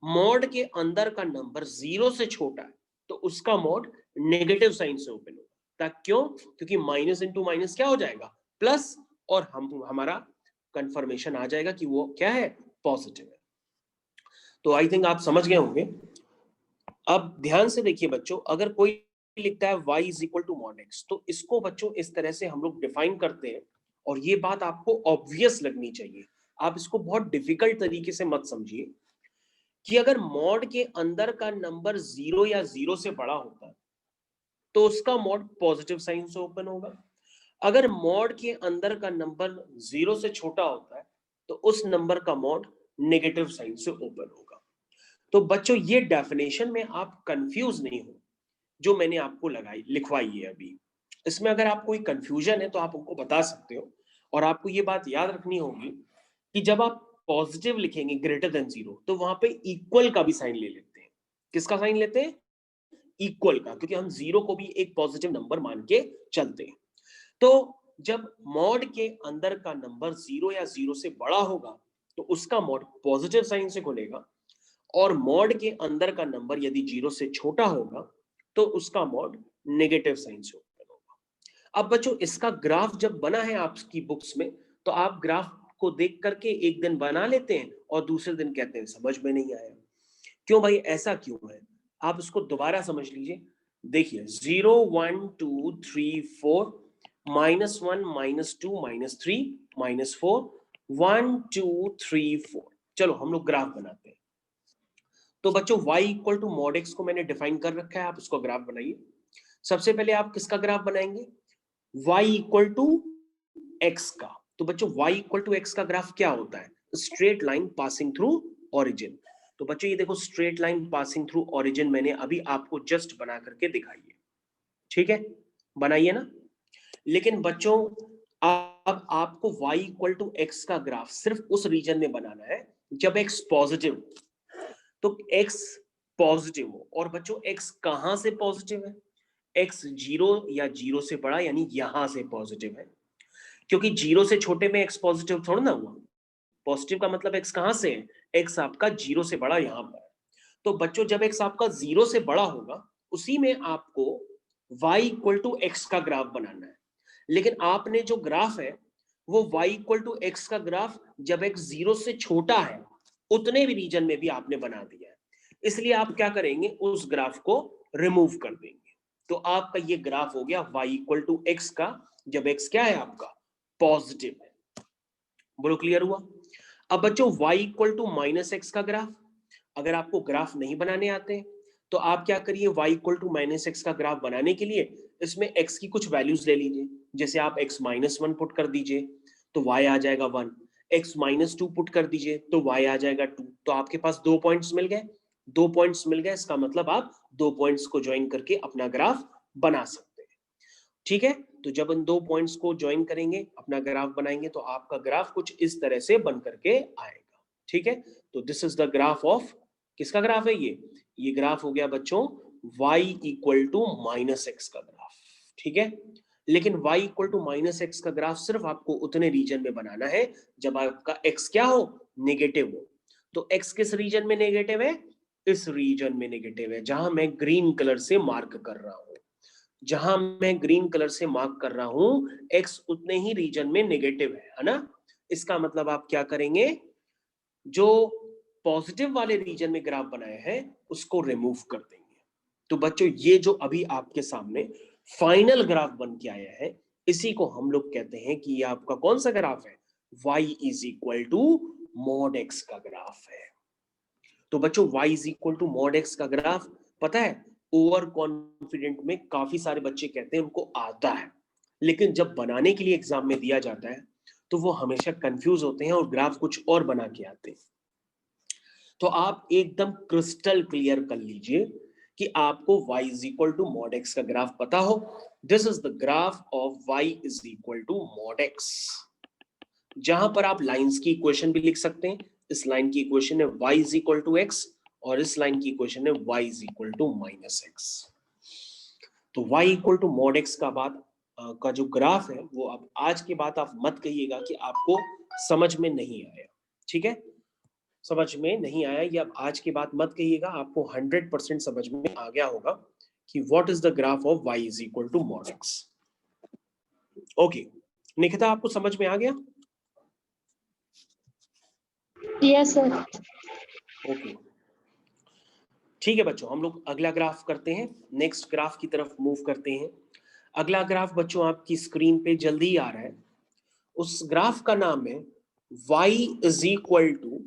मॉड के अंदर का नंबर 0 से छोटा है तो उसका मॉड नेगेटिव साइन से ओपन होगा। क्यों? क्योंकि माइनस इंटू माइनस क्या हो जाएगा? प्लस, और हमारा कंफर्मेशन आ जाएगा कि वो क्या है? पॉजिटिव है। तो आई थिंक आप समझ गए होंगे। अब ध्यान से देखिए बच्चों, अगर कोई लिखता है y is equal to mod x, तो इसको बच्चों इस तरह से हम लोग डिफाइन करते हैं, और ये बात आपको ऑब्वियस लगनी चाहिए। आप इसको बहुत डिफिकल्ट तरीके से मत समझिए कि अगर मॉड के अंदर का नंबर 0 या 0 से बड़ा होता है तो उसका मॉड पॉजिटिव साइन से ओपन होगा। अगर मॉड के अंदर का नंबर 0 से छोटा होता है तो उस नंबर का मॉड नेगेटिव साइन से ओपन होगा। तो बच्चों ये डेफिनेशन में आप कंफ्यूज नहीं हो जो मैंने आपको लगाई लिखवाई है अभी। इसमें अगर आपको कोई कंफ्यूजन है तो आप उनको बता सकते हो। और आपको ये बात याद रखनी होगी कि जब आप पॉजिटिव लिखेंगे ग्रेटर देन 0 तो वहां पे इक्वल का भी साइन ले लेते हैं। किसका साइन लेते हैं? इक्वल का, क्योंकि हम 0 को भी एक पॉजिटिव नंबर मान के चलते हैं। तो जब मॉड के अंदर का नंबर 0 या 0 से बड़ा होगा तो उसका मॉड पॉजिटिव साइन से खुलेगा, और मॉड के अंदर का नंबर यदि 0 से छोटा होगा तो उसका मॉड नेगेटिव साइन से ओपन होगा। अब बच्चों इसका ग्राफ जब बना है आपकी बुक्स में तो आप ग्राफ को देख करके एक दिन बना लेते हैं और दूसरे दिन कहते हैं समझ में नहीं आया। क्यों भाई, ऐसा क्यों है? आप इसको दोबारा समझ लीजिए। देखिए 0 1 2 3 4 -1 -2 -3 -4 1 2 3 4। चलो हम लोग ग्राफ बनाते हैं। तो बच्चों y equal to mod x को मैंने डिफाइन कर रखा है, आप उसको ग्राफ बनाइए। सबसे पहले आप किसका ग्राफ बनाएंगे? y इक्वल टू x का। तो बच्चों y इक्वल टू x का ग्राफ क्या होता है? Straight line passing through origin. तो बच्चों ये देखो straight line passing through origin मैंने अभी आपको जस्ट बना करके दिखाई है। ठीक है, बनाइए ना। लेकिन बच्चों अब आपको y इक्वल टू x का ग्राफ सिर्फ उस रीजन में बनाना है जब x पॉजिटिव। तो x पॉजिटिव हो, और बच्चों x कहां से पॉजिटिव है? x 0 या 0 से बड़ा, यानी यहां से पॉजिटिव है। क्योंकि 0 से छोटे में x पॉजिटिव थोड़ा ना हुआ। पॉजिटिव का मतलब x कहां से है? x आपका 0 से बड़ा यहां पर है। तो बच्चों जब x आपका 0 से बड़ा होगा उसी में आपको y इक्वल टू एक्स का ग्राफ बनाना है। लेकिन आपने जो ग्राफ है वो y इक्वल टू एक्स का ग्राफ जब x 0 से छोटा है उतने भी रीजन में भी आपने बना दिया है। इसलिए आप क्या करेंगे? उस ग्राफ को रिमूव कर देंगे। तो आपका ये ग्राफ हो गया y इक्वल टू एक्स का जब x क्या है आपका? पॉजिटिव है। बोलो क्लियर हुआ? अब बच्चों y equal to minus x का ग्राफ, अगर आपको ग्राफ नहीं बनाने आते तो आप क्या करिए? y equal to minus x का ग्राफ बनाने के लिए इसमें x की कुछ वैल्यूज ले लीजिए। जैसे आप x माइनस 1 पुट कर दीजिए तो y आ जाएगा 1, x माइनस 2 पुट कर दीजिए तो y आ जाएगा 2। तो आपके पास 2 पॉइंट्स मिल गए। 2 पॉइंट्स मिल गए, इसका मतलब आप 2 पॉइंट्स को ज्वाइन करके अपना ग्राफ बना सकते हैं। ठीक है, तो जब इन 2 पॉइंट्स को ज्वाइन करेंगे अपना ग्राफ बनाएंगे तो आपका ग्राफ कुछ इस तरह से बन करके आएगा। ठीक है, तो this is the graph of, किसका ग्राफ है ये ग्राफ हो गया बच्चों y equal to minus x का ग्राफ। ठीक है, लेकिन y equal to minus x का ग्राफ सिर्फ आपको उतने रीजन में बनाना है जब आपका x क्या हो? नेगेटिव हो। तो x किस रीजन में नेगेटिव है? इस रीजन में नेगेटिव है जहां मैं ग्रीन कलर से मार्क कर रहा हूं। जहां मैं ग्रीन कलर से मार्क कर रहा हूं x उतने ही रीजन में नेगेटिव है ना। इसका मतलब आप क्या करेंगे? जो पॉजिटिव वाले रीजन में ग्राफ बनाए हैं उसको रिमूव कर देंगे। तो बच्चों ये जो अभी आपके सामने फाइनल ग्राफ बन के आया है इसी को हम लोग कहते हैं कि ये आपका कौन सा ग्राफ है? y is equal to mod x का ग्राफ है। तो बच्चों y is equal to mod x का ग्राफ पता है, ओवर कॉन्फिडेंट में काफी सारे बच्चे कहते हैं उनको आता है, लेकिन जब बनाने के लिए एग्जाम में दिया जाता है तो वो हमेशा कंफ्यूज होते हैं और ग्राफ कुछ और बना के आते हैं। तो आप एकदम क्रिस्टल क्लियर कर लीजिए कि आपको y is equal to mod x का ग्राफ पता हो। This is the graph of y is equal to mod x। जहां पर आप लाइंस की इक्वेशन भी लिख सकते हैं। इस लाइन की इक्वेशन है y is equal to x और इस लाइन की इक्वेशन है y is equal to minus x। तो y equal to mod x का बाद का जो ग्राफ है वो अब आज के बाद आप मत कहिएगा कि आपको समझ में नहीं आया, ठीक है? समझ में नहीं आया ये अब आज के बाद मत कहिएगा, आपको 100% समझ में आ गया होगा कि what is the graph of y is equal to mod x। Okay Nikita, आपको समझ में आ गया? Yes sir. ओके ठीक है बच्चों, हम लोग अगला ग्राफ करते हैं, नेक्स्ट ग्राफ की तरफ मूव करते हैं। अगला ग्राफ बच्चों आपकी स्क्रीन पे जल्दी ही आ रहा है। उस ग्राफ का नाम है y is equal to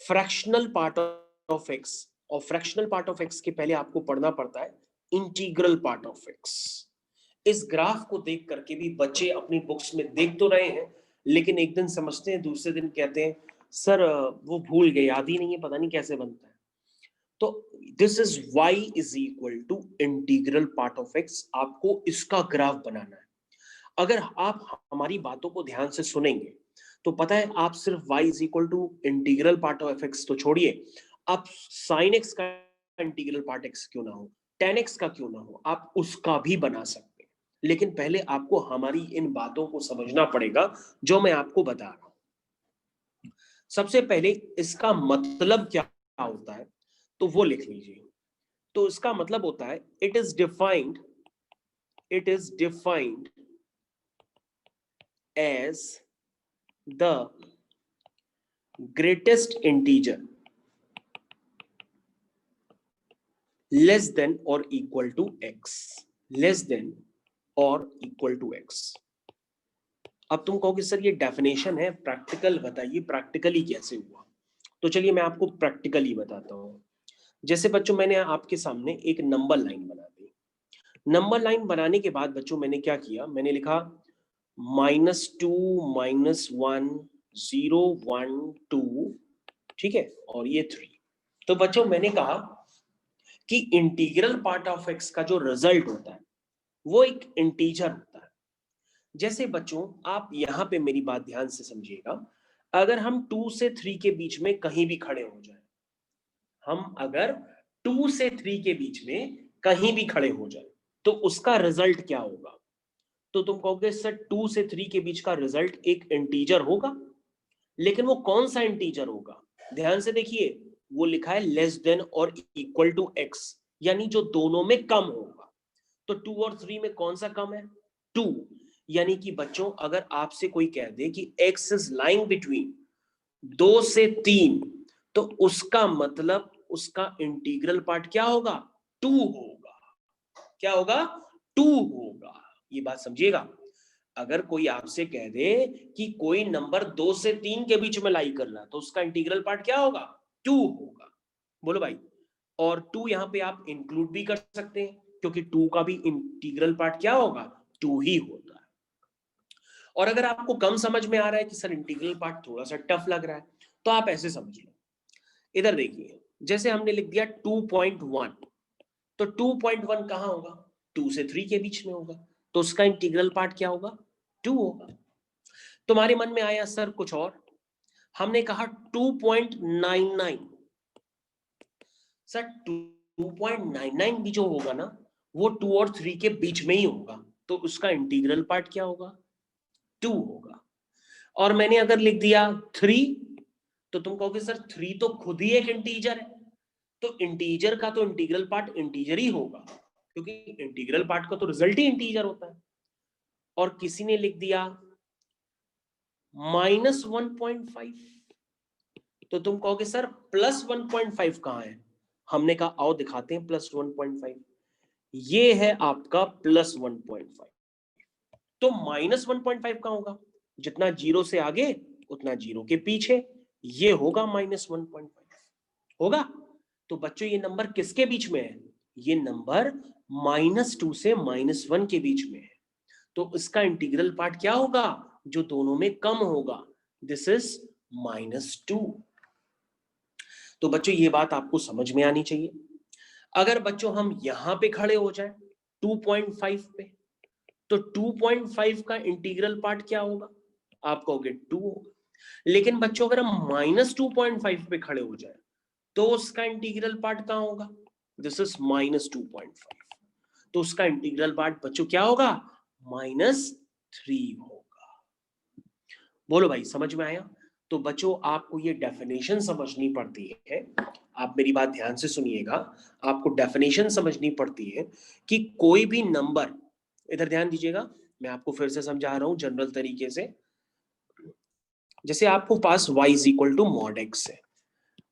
fractional part of x, और फ्रैक्शनल पार्ट ऑफ x के पहले आपको पढ़ना पड़ता है इंटीग्रल पार्ट ऑफ x। इस ग्राफ को देख करके भी बच्चे अपनी बुक्स में देख तो रहे हैं, लेकिन एक दिन समझते हैं, दूसरे दिन कहते हैं सर वो भूल गए, याद ही नहीं है, पता नहीं कैसे बनता है। तो this is y is equal to integral part of x। आपको इसका ग्राफ बनाना है। अगर आप हमारी बातों को ध्यान से सुनेंगे तो पता है आप सिर्फ y is equal to integral part of x तो छोड़िए, आप sin x का इंटीग्रल पार्ट x क्यों ना हो, tan x का क्यों ना हो, आप उसका भी बना सकते हैं। लेकिन पहले आपको हमारी इन बातों को समझना पड़ेगा जो मैं आपको बता रहा हूं। सबसे पहले इसका मतलब क्या होता है तो वो लिख लीजिए। तो इसका मतलब होता है it is defined as the greatest integer less than or equal to x, less than or equal to x। अब तुम कहोगे सर ये डेफिनेशन है, प्रैक्टिकल बताइए प्रैक्टिकली कैसे हुआ। तो चलिए मैं आपको प्रैक्टिकली बताता हूं। जैसे बच्चों मैंने आपके सामने एक नंबर लाइन बना दी। नंबर लाइन बनाने के बाद बच्चों मैंने क्या किया, मैंने लिखा -2 -1 0 1 2, ठीक है, और ये 3। तो बच्चों मैंने कहा कि इंटीग्रल पार्ट ऑफ x का जो रिजल्ट होता है वो एक इंटीजर होता है। जैसे बच्चों आप यहां पे मेरी बात ध्यान से समझिएगा, अगर हम 2 से 3 के बीच में कहीं भी खड़े हो जाए, हम अगर 2 से 3 के बीच में कहीं भी खड़े हो जाए तो उसका रिजल्ट क्या होगा। तो तुम कहोगे सर 2 से 3 के बीच का रिजल्ट एक इंटीजर होगा, लेकिन वो कौन सा इंटीजर होगा, ध्यान से देखिए, वो लिखा है लेस देन और इक्वल टू x, यानी जो दोनों में कम होगा। तो 2 और 3 में कौन सा कम है, 2। यानी कि बच्चों अगर आपसे कोई कह दे कि x इज लाइंग बिटवीन 2 से 3, तो उसका मतलब उसका इंटीग्रल पार्ट क्या होगा, 2 होगा। क्या होगा, 2 होगा। ये बात समझिएगा। अगर कोई आपसे कह दे कि कोई नंबर 2 से 3 के बीच में लाई कर रहा है तो उसका इंटीग्रल पार्ट क्या होगा, 2 होगा। बोलो भाई। और 2 यहां पे आप इंक्लूड भी कर सकते हैं क्योंकि 2 का भी इंटीग्रल पार्ट क्या होगा, 2 ही होता है। और अगर आपको कम समझ में आ रहा है कि सर इंटीग्रल पार्ट थोड़ा सा टफ लग रहा है, तो आप ऐसे समझ लो, इधर देखिए, जैसे हमने लिख दिया 2.1, तो 2.1 कहां होगा, 2 से 3 के बीच में होगा, तो उसका इंटीग्रल पार्ट क्या होगा, 2 होगा। तुम्हारे मन में आया सर कुछ और, हमने कहा 2.99, सर 2.99 भी जो होगा ना वो 2 और 3 के बीच में ही होगा, तो उसका इंटीग्रल पार्ट क्या होगा, 2 होगा। और मैंने अगर लिख दिया 3, तो तुम कहोगे सर 3 तो खुद ही एक इंटीजर है, तो इंटीजर का तो इंटीग्रल पार्ट इंटीजर ही होगा क्योंकि इंटीग्रल पार्ट का तो रिजल्ट ही इंटीजर होता है। और किसी ने लिख दिया -1.5, तो तुम कहोगे सर +1.5 कहां है, हमने कहा आओ दिखाते हैं +1.5, ये है आपका +1.5। तो -1.5 कहां होगा, जितना 0 से आगे उतना 0 के पीछे, ये होगा -1.5 होगा। तो बच्चों ये नंबर किसके बीच में है? ये नंबर -2 से -1 के बीच में है। तो इसका इंटीग्रल पार्ट क्या होगा? जो दोनों में कम होगा, दिस इज -2। तो बच्चों ये बात आपको समझ में आनी चाहिए। अगर बच्चों हम यहां पे खड़े हो जाए 2.5 पे, तो 2.5 का इंटीग्रल पार्ट क्या होगा? आप कहोगे 2 होगा। लेकिन बच्चों अगर हम -2.5 पे खड़े हो जाए तो उसका इंटीग्रल पार्ट कहां होगा? This is -2.5। तो उसका इंटीग्रल पार्ट बच्चों क्या होगा? -3 होगा। बोलो भाई समझ में आया? तो बच्चों आपको ये डेफिनेशन समझनी पड़ती है, आप मेरी बात ध्यान से सुनिएगा, आपको डेफिनेशन समझनी पड़ती है कि कोई भी नंबर, इधर ध्यान दीजिएगा, मैं आपको फिर से समझा रहा हूं जनरल तरीके से। जैसे आपको पास y is equal to mod x है,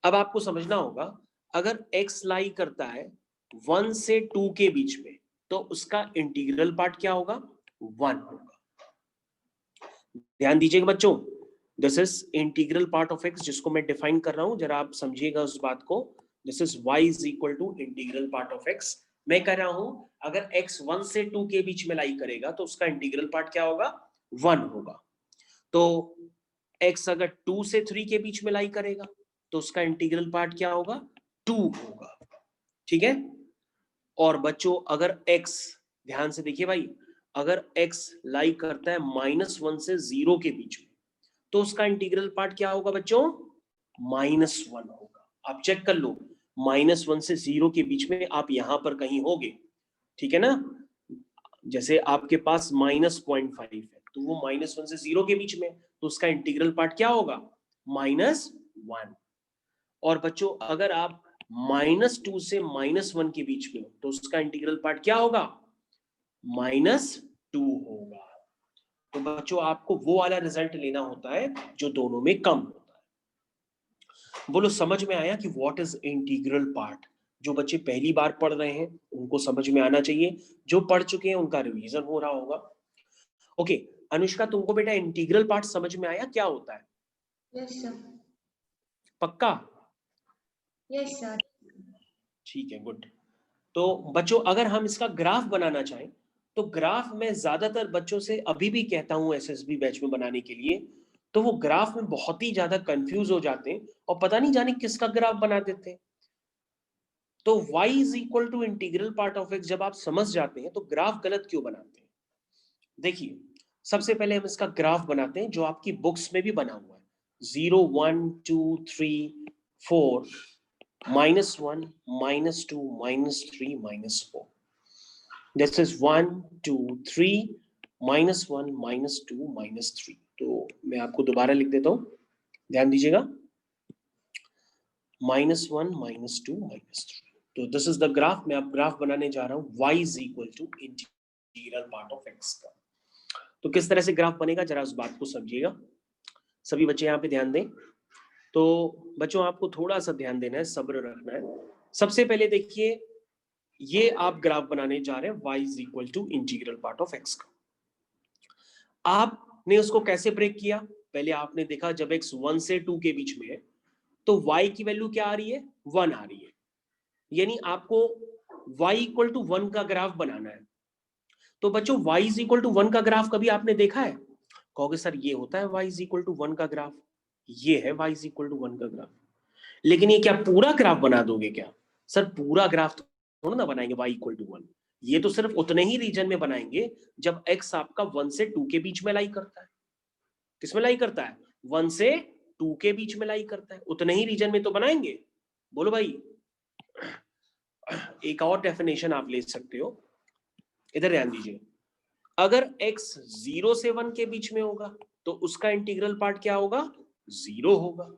अब आपको समझना होगा अगर x लाई करता है 1 से 2 के बीच में, तो उसका इंटीग्रल पार्ट क्या होगा? 1 होगा। ध्यान दीजिएगा बच्चों, this is integral part of x, जिसको मैं डिफाइन कर रहा हूं, जरा आप समझिएगा उस बात को। This is y is equal to integral part of x। मैं कह रहा हूं अगर x 1 से 2 के बीच में लाई करेगा तो उसका इंटीग्रल पार्ट क्या होगा? 1 होगा। तो x अगर 2 से 3 के बीच में लाई करेगा तो उसका इंटीग्रल पार्ट क्या होगा? 2 होगा। ठीक है। और बच्चों अगर x, ध्यान से देखिए भाई, अगर x लाई करता है -1 से 0 के बीच में, तो उसका इंटीग्रल पार्ट क्या होगा बच्चों? -1 होगा। आप चेक कर लो, -1 से 0 के बीच में आप यहां पर कहीं होगे, ठीक है ना? जैसे आपके पास -0.5 है, तो वो -1 से 0 के बीच में, तो उसका इंटीग्रल पार्ट क्या होगा? -1। और बच्चों अगर आप -2 से -1 के बीच में हो, तो उसका इंटीग्रल पार्ट क्या होगा? -2 होगा। तो बच्चों आपको वो वाला रिजल्ट लेना होता है जो दोनों में कम होता है। बोलो समझ में आया कि व्हाट इज इंटीग्रल पार्ट? जो बच्चे पहली बार पढ़ रहे हैं उनको समझ में आना चाहिए, जो पढ़ चुके हैं उनका रिवीजन हो रहा होगा। ओके अनुष्का, तुमको बेटा इंटीग्रल पार्ट समझ में आया क्या होता है? Yes sir. पक्का? Yes sir. ठीक है, गुड। तो बच्चों अगर हम इसका ग्राफ बनाना चाहें, तो ग्राफ में ज्यादातर बच्चों से अभी भी कहता हूं एसएसबी बैच में बनाने के लिए, तो वो ग्राफ में बहुत ही ज्यादा कंफ्यूज हो जाते हैं और पता नहीं जाने किसका ग्राफ बना देते हैं। तो y is equal to integral part of x जब आप समझ जाते हैं तो ग्राफ गलत क्यों बनाते हैं? देखिए सबसे पहले हम इसका ग्राफ बनाते हैं जो आपकी बुक्स में भी बना हुआ है, 0 1 2 3 4 -1 -2 -3 -4। This is 1 2 3 -1 -2 -3। तो मैं आपको दोबारा लिख देता हूं, ध्यान दीजिएगा, -1 -2 -3। तो दिस इज द ग्राफ। मैं अब ग्राफ बनाने जा रहा हूं y is equal to integral part of x का। तो किस तरह से ग्राफ बनेगा जरा उस बात को समझिएगा। सभी बच्चे यहाँ पे ध्यान दें। तो बच्चों आपको थोड़ा सा ध्यान देना है, सब्र रखना है। सबसे पहले देखिए, ये आप ग्राफ बनाने जा रहे हैं y is equal to integral part of x का। आपने उसको कैसे ब्रेक किया? पहले आपने देखा जब x 1 से 2 के बीच में है तो y की वैल्यू क्या आ रही है? 1 आ रही है। यानी आपको y इक्वल टू 1 का ग्राफ बनाना है। तो बच्चों y इज इक्वल टू 1 का ग्राफ कभी आपने देखा है? कहोगे सर ये होता है y इज इक्वल टू 1 का ग्राफ, ये है y इज इक्वल टू 1 का ग्राफ। लेकिन ये क्या पूरा ग्राफ बना दोगे क्या? सर पूरा ग्राफ थोड़ा ना बनाएंगे y इक्वल टू 1। ये तो सिर्फ उतने ही रीजन में बनाएंगे जब x आपका 1 से 2 के बीच में लाई करता है। किसमें लाई करता है? 1 से 2 के बीच में लाई करता है, उतने ही रीजन में तो बनाएंगे। बोलो भाई। एक और डेफिनेशन आप ले सकते हो, इधर ध्यान दीजिए। अगर x 0 से 1 के बीच में होगा तो उसका इंटीग्रल पार्ट क्या होगा? 0 होगा।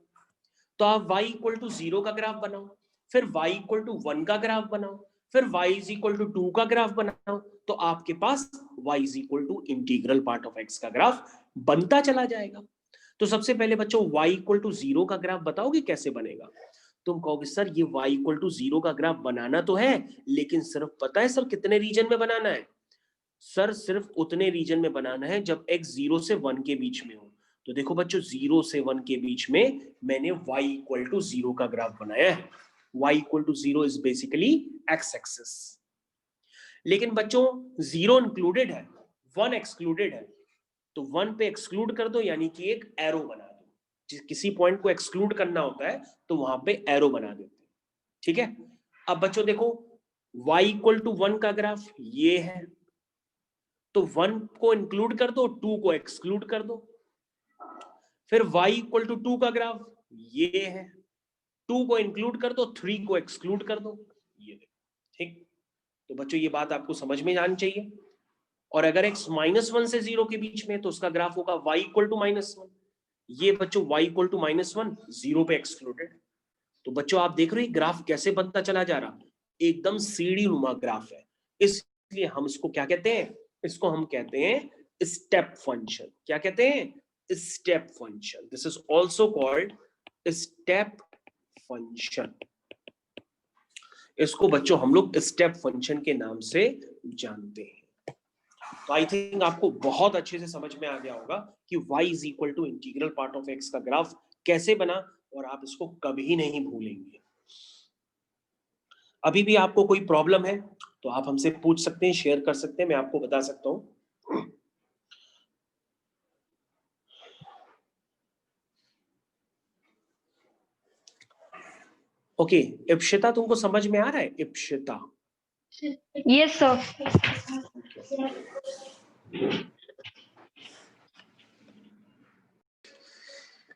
तो आप y इक्वल टू 0 का ग्राफ बनाओ, फिर y इक्वल टू 1 का ग्राफ बनाओ, फिर y इज इक्वल टू 2 का ग्राफ बनाओ, तो आपके पास y is equal to integral part of x का ग्राफ बनता चला जाएगा। तो सबसे पहले बच्चों y इक्वल टू 0 का ग्राफ बताओगे कैसे बनेगा? तुम कहोगे सर ये y इक्वल टू 0 का ग्राफ बनाना तो है, लेकिन सिर्फ पता है सर कितने रीजन में बनाना है? सर सिर्फ उतने रीजन में बनाना है जब x 0 से 1 के बीच में हो। तो देखो बच्चों 0 से 1 के बीच में मैंने y इक्वल टू 0 का ग्राफ बनाया है। y equal to 0 is basically x axis. लेकिन बच्चों 0 इंक्लूडेड है, 1 एक्सक्लूडेड है, तो 1 पे एक्सक्लूड कर दो, यानी कि एक एरो बना दो। किसी पॉइंट को एक्सक्लूड करना होता है तो वहां पे एरो बना देते हैं, ठीक है। अब बच्चों देखो y इक्वल टू 1 का ग्राफ ये है, तो 1 को इंक्लूड कर दो, 2 को एक्सक्लूड कर दो। फिर y इक्वल टू 2 का ग्राफ ये है, 2 को इंक्लूड कर दो, 3 को एक्सक्लूड कर दो, ये देखो, ठीक। तो बच्चों ये बात आपको समझ में आनी चाहिए। और अगर x -1 से 0 के बीच में तो उसका ग्राफ होगा y इक्वल टू -1। ये बच्चों y इक्वल टू -1 0 पे एक्सक्लूडेड। तो बच्चों आप देख रहे हो ग्राफ कैसे बनता चला जा रहा, एकदम सीढ़ी नुमा ग्राफ है। इसलिए हम इसको क्या कहते हैं, इसको हम कहते हैं स्टेप फंक्शन। क्या कहते हैं, step function. This is also called step function. इसको बच्चों हम लोग स्टेप फंक्शन के नाम से जानते हैं। तो आई थिंक आपको बहुत अच्छे से समझ में आ गया होगा कि y is equal to integral part of x का ग्राफ कैसे बना, और आप इसको कभी नहीं भूलेंगे। अभी भी आपको कोई प्रॉब्लम है तो आप हमसे पूछ सकते हैं, शेयर कर सकते हैं, मैं आपको बता सकता हूं। ओके, इप्शिता तुमको समझ में आ रहा है? Ipshita, yes sir.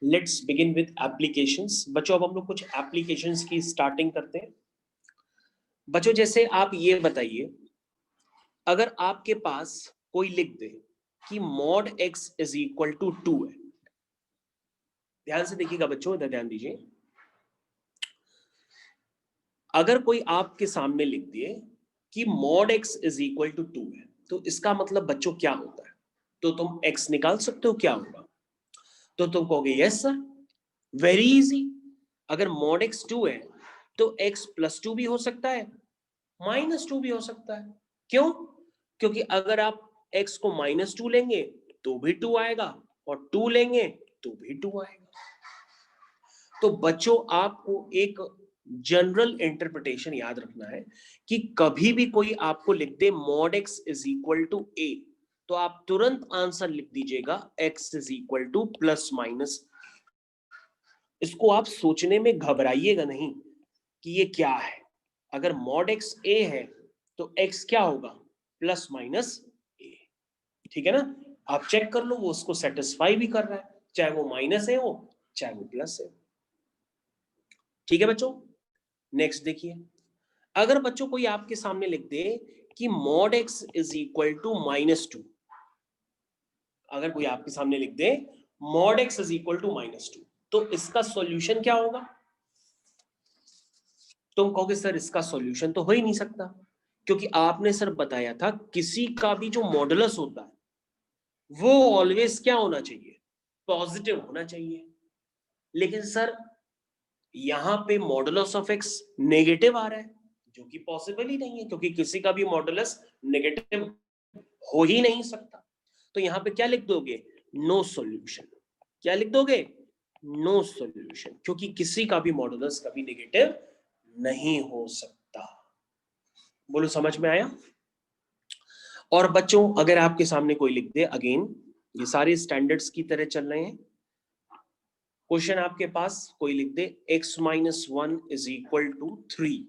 Let's begin with applications. बच्चों अब हम लोग कुछ एप्लीकेशंस की स्टार्टिंग करते हैं। बच्चों जैसे आप ये बताइए, अगर आपके पास कोई लिख दे कि mod x is equal to 2 है, ध्यान से देखिएगा बच्चों, इधर ध्यान दीजिए। अगर कोई आपके सामने लिख दिए कि mod x is equal to 2 है, तो इसका मतलब बच्चों क्या होता है? तो तुम x निकाल सकते हो क्या होगा? तो तुम कहोगे यस सर, वेरी इजी। अगर मॉड x 2 है तो x प्लस 2 भी हो सकता है, -2 भी हो सकता है। क्यों? क्योंकि अगर आप x को -2 लेंगे तो भी 2 आएगा, और 2 लेंगे तो भी 2 आएगा। तो बच्चों आपको एक जनरल इंटरप्रिटेशन याद रखना है कि कभी भी कोई आपको लिख दे mod x is equal to a, तो आप तुरंत आंसर लिख दीजिएगा x is equal to plus minus. इसको आप सोचने में घबराइएगा नहीं कि ये क्या है। अगर मॉड x a है तो x क्या होगा, प्लस माइनस a, ठीक है ना। आप चेक कर लो, वो उसको सेटिस्फाई भी कर रहा है, चाहे वो माइनस है हो चाहे वो प्लस है। ठीक है बच्चों, नेक्स्ट देखिए। अगर बच्चों कोई आपके सामने लिख दे कि mod x is equal to -2, अगर कोई आपके सामने लिख दे mod x is equal to -2, तो इसका सॉल्यूशन क्या होगा? तुम कहोगे सर इसका सॉल्यूशन तो हो ही नहीं सकता, क्योंकि आपने सर बताया था किसी का भी जो मॉडुलस होता है वो ऑलवेज क्या होना चाहिए, पॉजिटिव होना चाहिए। लेकिन सर यहां पे मॉडुलस ऑफ x नेगेटिव आ रहा है, जो कि पॉसिबल ही नहीं है, क्योंकि किसी का भी मॉडुलस नेगेटिव हो ही नहीं सकता। तो यहां पे क्या लिख दोगे, नो सॉल्यूशन। क्या लिख दोगे, नो सॉल्यूशन, क्योंकि किसी का भी मॉडुलस कभी नेगेटिव नहीं हो सकता। बोलो समझ में आया? और बच्चों अगर आपके सामने कोई लिख दे, अगेन ये सारे स्टैंडर्ड्स की तरह चल रहे हैं, क्वेश्चन आपके पास कोई लिख दे x minus 1 is equal to 3,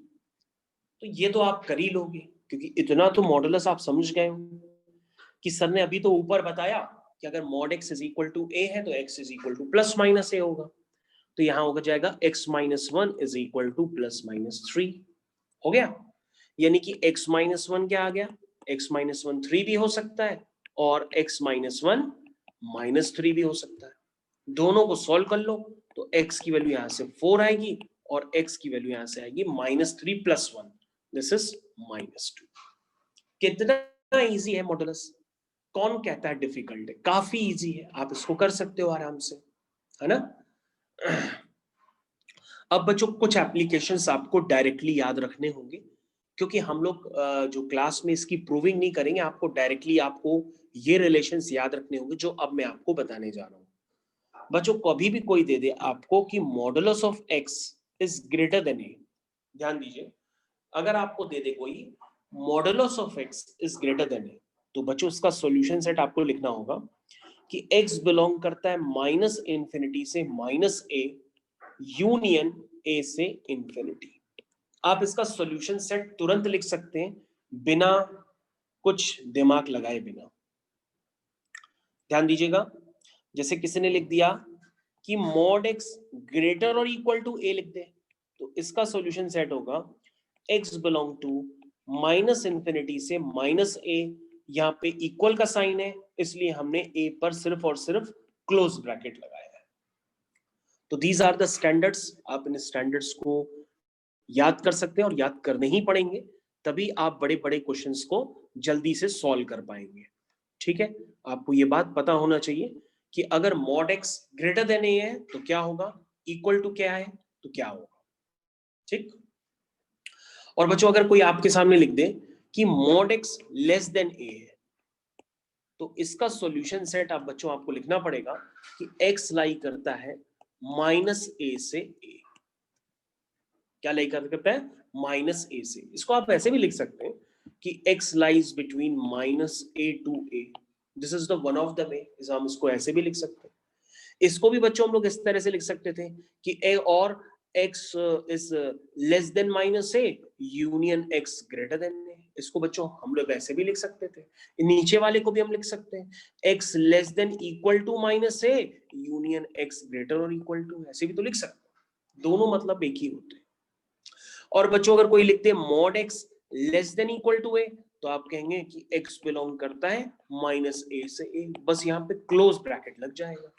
तो ये तो आप कर ही लोगे, क्योंकि इतना तो मॉडुलस आप समझ गए हो कि सर ने अभी तो ऊपर बताया कि अगर mod x is equal to a है तो x is equal to plus minus a होगा। तो यहां होगा जाएगा x minus 1 is equal to plus minus 3। हो गया, यानी कि x माइनस 1 क्या आ गया, x माइनस 1 3 भी हो सकता है, और x माइनस 1 -3 भी हो सकता है। दोनों को सॉल्व कर लो तो x की वैल्यू यहां से 4 आएगी और x की वैल्यू यहां से आएगी -3 + 1, दिस इज -2। कितना इजी है मॉडुलस, कौन कहता है डिफिकल्ट है? काफी इजी है, आप इसको कर सकते हो आराम से, है ना। अब बच्चों कुछ एप्लीकेशंस आपको डायरेक्टली याद रखने होंगे, क्योंकि हम लोग जो क्लास में इसकी प्रूविंग नहीं करेंगे, आपको डायरेक्टली आपको ये रिलेशंस याद रखने होंगे जो अब मैं आपको बताने जा रहा हूं। बच्चों कभी भी कोई दे दे आपको कि modulus of x is greater than a, ध्यान दीजिए, अगर आपको दे दे कोई modulus of x is greater than a, तो बच्चों इसका सॉल्यूशन सेट आपको लिखना होगा कि x बिलोंग करता है माइनस इंफिनिटी से माइनस a यूनियन a से इंफिनिटी। आप इसका सॉल्यूशन सेट तुरंत लिख सकते हैं बिना कुछ दिमाग लगाए बिना। ध्यान दीजिएगा, जैसे किसी ने लिख दिया कि मॉड x ग्रेटर और इक्वल टू a लिख दे, तो इसका सॉल्यूशन सेट होगा x belong to minus infinity से माइनस a, यहाँ पे इक्वल का साइन है इसलिए हमने a पर सिर्फ और सिर्फ क्लोज ब्रैकेट लगाया है। तो दीज आर द स्टैंडर्ड्स, आप इन स्टैंडर्ड्स को याद कर सकते हैं और याद करने ही पड़ेंगे, तभी आप बड़े बड़े क्वेश्चंस को जल्दी से सॉल्व कर पाएंगे। ठीक है, आपको ये बात पता होना चाहिए कि अगर mod x greater than a है तो क्या होगा, इक्वल टू क्या है तो क्या होगा। ठीक, और बच्चों अगर कोई आपके सामने लिख दे कि mod x less then a है, तो इसका सॉल्यूशन सेट आप बच्चों आपको लिखना पड़ेगा कि x लाई करता है माइनस a से a। क्या लाई करता है, माइनस a से। इसको आप ऐसे भी लिख सकते हैं कि x lies between minus a to a, this is the one of the way, हम इसको ऐसे भी लिख सकते हैं। इसको भी बच्चों हम लोग इस तरह से लिख सकते थे कि a और x is less than minus a union x greater than a। इसको बच्चों हम लोग ऐसे भी लिख सकते थे। नीचे वाले को भी हम लिख सकते हैं x less than equal to minus a union x greater और इक्वल टू, ऐसे भी तो लिख सकते हैं। दोनों मतलब एक ही होते हैं। और बच्चों अगर कोई लिखते हैं mod x less than equal to a, तो आप कहेंगे कि x बिलोंग करता है माइनस a से a, बस यहाँ पे क्लोज ब्रैकेट लग जाएगा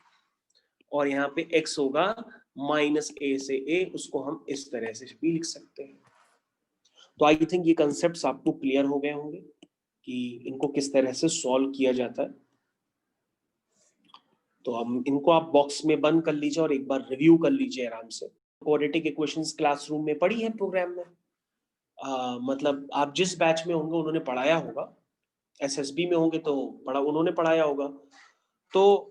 और यहाँ पे x होगा माइनस a से a, उसको हम इस तरह से भी लिख सकते हैं। तो आई थिंक ये कंसेप्ट्स आपको क्लियर हो गए होंगे कि इनको किस तरह से सॉल्व किया जाता है। तो हम इनको आप बॉक्स में बंद कर लीजिए और एक बार रिव्यू कर लीजिए आराम से। क्वाड्रेटिक इक्वेशंस क्लासरूम में पढ़ी है प्रोग्राम में, मतलब आप जिस बैच में होंगे उन्होंने पढ़ाया होगा, एसएसबी में होंगे तो उन्होंने पढ़ाया होगा। तो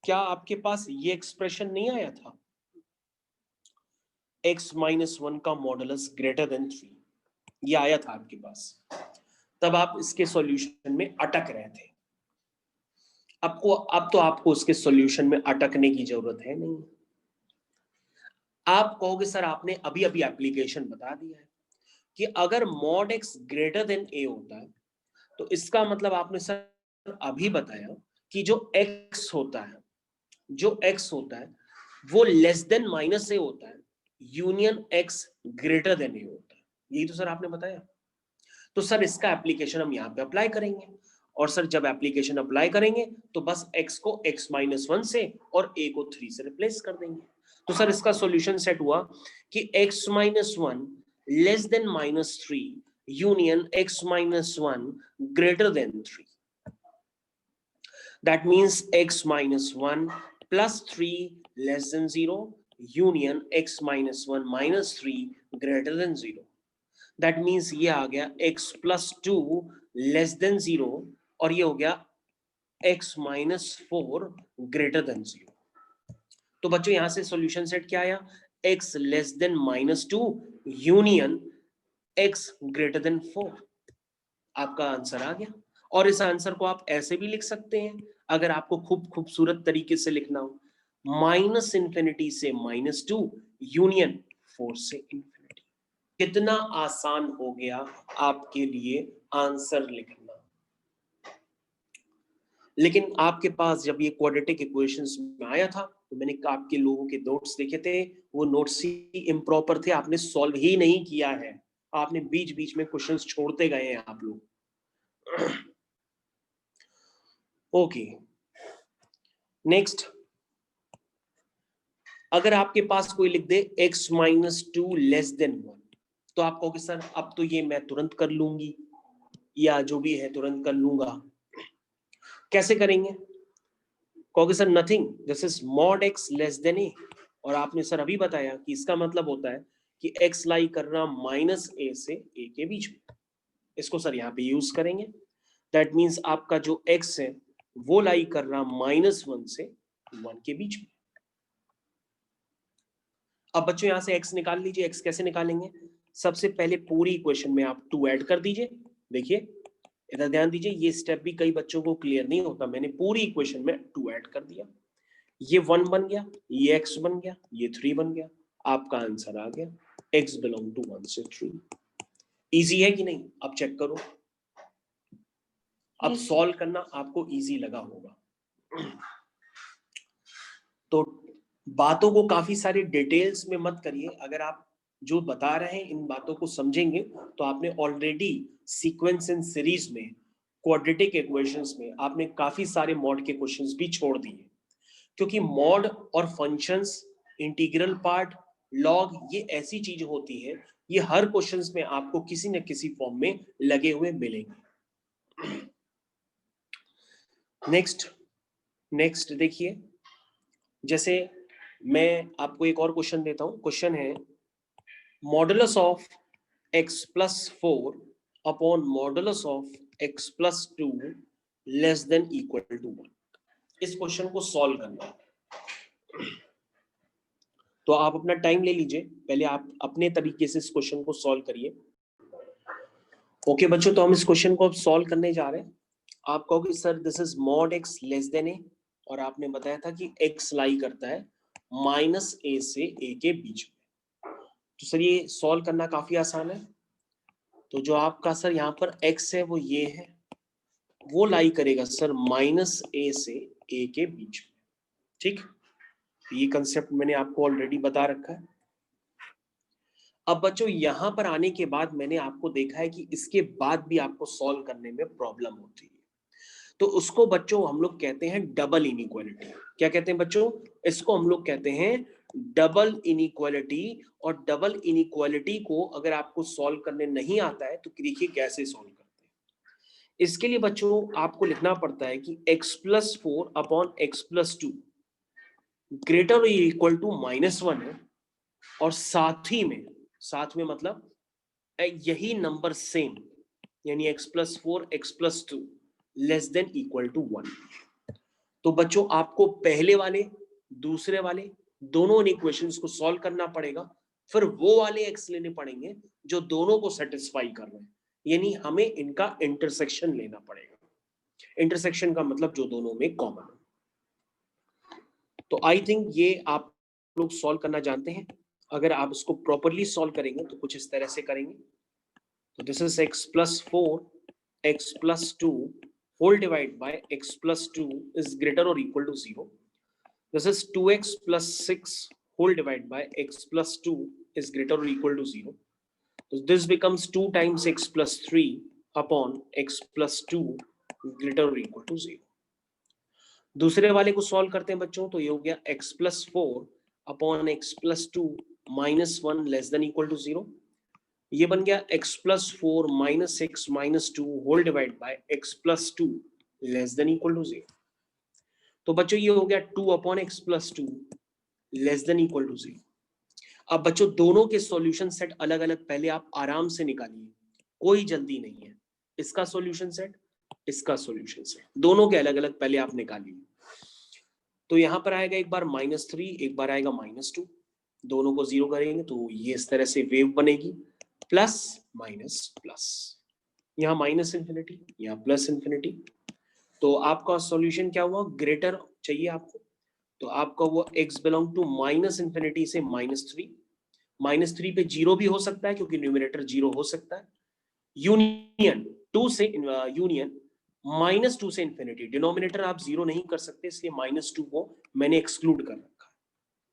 क्या आपके पास ये एक्सप्रेशन नहीं आया था, x माइनस 1 का मॉडुलस ग्रेटर देन 3, ये आया था आपके पास, तब आप इसके सॉल्यूशन में अटक रहे थे। अब तो आपको उसके सॉल्यूशन में अटकने की जरूरत है नहीं। आप कहोगे सर आपने अभी अभी एप्लीकेशन बता दिया है कि अगर mod x greater than a होता है, तो इसका मतलब आपने सर अभी बताया कि जो x होता है वो लेस देन माइनस a होता है union x greater than a होता है, यही तो सर आपने बताया। तो सर इसका एप्लीकेशन हम यहाँ पे अप्लाई करेंगे, और सर जब एप्लीकेशन अप्लाई करेंगे तो बस x को x माइनस 1 से और a को 3 से रिप्लेस कर देंगे। तो सर इसका सॉल्यूशन सेट हुआ कि x minus 1 less than minus 3 union x minus 1 greater than 3। That means x minus 1 plus 3 less than 0 union x minus 1 minus 3 greater than 0. That means ये आ गया x plus 2 less than 0 और ये हो गया x minus 4 greater than 0. तो बच्चों यहां से सॉल्यूशन सेट क्या आया, x less than minus 2 union x greater than 4, आपका आंसर आ गया। और इस आंसर को आप ऐसे भी लिख सकते हैं अगर आपको खूबसूरत तरीके से लिखना हो, माइनस इंफिनिटी से माइनस 2 यूनियन 4 से इंफिनिटी। कितना आसान हो गया आपके लिए आंसर लिखना। लेकिन आपके पास जब ये क्वाड्रेटिक इक्वेशंस में आया था तो मैंने आपके लोगों के नोट्स देखे थे, वो नोट्स ही इम्प्रॉपर थे, आपने सॉल्व ही नहीं किया है, आपने बीच बीच में क्वेश्चंस छोड़ते गए हैं आप लोग। ओके, नेक्स्ट, अगर आपके पास कोई लिख दे x माइनस 2 लेस देन 1, तो आप कहोगे सर अब तो ये मैं तुरंत कर लूंगी या जो भी है तुरंत कर लूंगा, कैसे करेंगे? कहोगे sir nothing, this is mod x less then a, और आपने सर अभी बताया कि इसका मतलब होता है कि x लाई कर रहा माइनस a से a के बीच में, इसको सर यहाँ पे यूज करेंगे। दैट मीन्स आपका जो x है वो लाई कर रहा माइनस 1 से 1 के बीच में। अब बच्चों यहां से x निकाल लीजिए। x कैसे निकालेंगे? सबसे पहले पूरी इक्वेशन में आप 2 ऐड कर दीजिए। देखिए इधर ध्यान दीजिए, ये स्टेप भी कई बच्चों को क्लियर नहीं होता। मैंने पूरी इक्वेशन में 2 ऐड कर दिया, ये 1 बन गया, ये x बन गया, ये 3 बन गया। आपका आंसर आ गया x बिलोंग टू 1 से 3। इजी है कि नहीं? अब चेक करो। अब सॉल्व करना आपको इजी लगा होगा। तो बातों को काफी सारी डिटेल्स में मत करिए। अगर आप जो बता रहे हैं इन बातों को समझेंगे तो आपने ऑलरेडी सीक्वेंस एंड सीरीज में, क्वाड्रेटिक इक्वेशंस में आपने काफी सारे मॉड के क्वेश्चंस भी छोड़ दिए, क्योंकि मॉड और फंक्शंस, इंटीग्रल पार्ट, लॉग, ये ऐसी चीज होती है, ये हर क्वेश्चंस में आपको किसी न किसी फॉर्म में लगे हुए मिलेंगे। नेक्स्ट देखिए, जैसे मैं आपको एक और क्वेश्चन देता हूं। क्वेश्चन है modulus of x plus 4 upon modulus of x plus 2 less than equal to 1। इस क्वेश्चन को सॉल्व करना है, तो आप अपना टाइम ले लीजिए। पहले आप अपने तरीके से इस क्वेश्चन को सॉल्व करिए। ओके बच्चों, तो हम इस क्वेश्चन को अब सॉल्व करने जा रहे हैं। आप कहोगे sir this is mod x less then a, और आपने बताया था कि x लाई करता है माइनस a से a के बीच में। तो सर ये सॉल्व करना काफी आसान है। तो जो आपका सर यहाँ पर x है वो ये है, वो लाई करेगा सर माइनस a से a के बीच में। ठीक, ये कंसेप्ट मैंने आपको ऑलरेडी बता रखा है। अब बच्चों यहां पर आने के बाद मैंने आपको देखा है कि इसके बाद भी आपको सॉल्व करने में प्रॉब्लम होती है, तो उसको बच्चों हम लोग कहते हैं डबल इनइक्वालिटी। क्या कहते हैं बच्चों? इसको हम लोग कहते हैं डबल इनइक्वालिटी। और डबल इनइक्वालिटी को अगर आपको सॉल्व करने नहीं आता है तो देखिए कैसे सॉल्व करते हैं। इसके लिए बच्चों आपको लिखना पड़ता है कि x plus 4 upon x plus 2 greater equal to -1 है, और साथ में मतलब यही नंबर सेम, यानी x plus 4 x plus 2 less than equal to 1। तो बच्चों आपको पहले वाले दूसरे वाले दोनों इक्वेशंस को सॉल्व करना पड़ेगा, फिर वो वाले x लेने पड़ेंगे जो दोनों को सेटिस्फाई कर रहे हैं, यानी हमें इनका इंटरसेक्शन लेना पड़ेगा। इंटरसेक्शन का मतलब जो दोनों में कॉमन है। तो आई थिंक ये आप लोग सॉल्व करना जानते हैं। अगर आप इसको प्रॉपरली सॉल्व करेंगे तो कुछ इस तरह से करेंगे। तो this is x plus 4 x plus 2 whole divided by x plus 2 is greater or equal to 0. This is 2x plus 6 whole divided by x plus 2 is greater or equal to 0. So this becomes 2 times x plus 3 upon x plus 2 greater or equal to 0. दूसरे वाले को solve करते हैं बच्चों, तो ये हो गया x plus 4 upon x plus 2 minus 1 less than equal to 0. ये बन गया x plus 4 minus 6 minus 2 whole divide by x plus 2 less than equal to 0। तो बच्चों ये हो गया 2 upon x plus 2 less than equal to 0। अब बच्चों दोनों के सॉल्यूशन सेट अलग अलग पहले आप आराम से निकालिए, कोई जल्दी नहीं है। इसका सॉल्यूशन सेट, इसका सॉल्यूशन सेट, दोनों के अलग अलग पहले आप निकालिए। तो यहां पर आएगा एक बार -3, एक बार आएगा -2, दोनों को 0 करेंगे तो ये इस तरह से वेव बनेगी, प्लस माइनस प्लस, यहाँ माइनस इंफिनिटी, यहाँ प्लस इंफिनिटी। तो आपका सॉल्यूशन क्या हुआ? ग्रेटर चाहिए आपको, तो आपका वो x belong to minus infinity से -3। -3 पे 0 भी हो सकता है क्योंकि न्यूमरेटर 0 हो सकता है। यूनियन 2 से यूनियन -2 से इंफिनिटी, डिनोमिनेटर आप 0 नहीं कर सकते, इसलिए -2 को मैंने एक्सक्लूड कर रखा।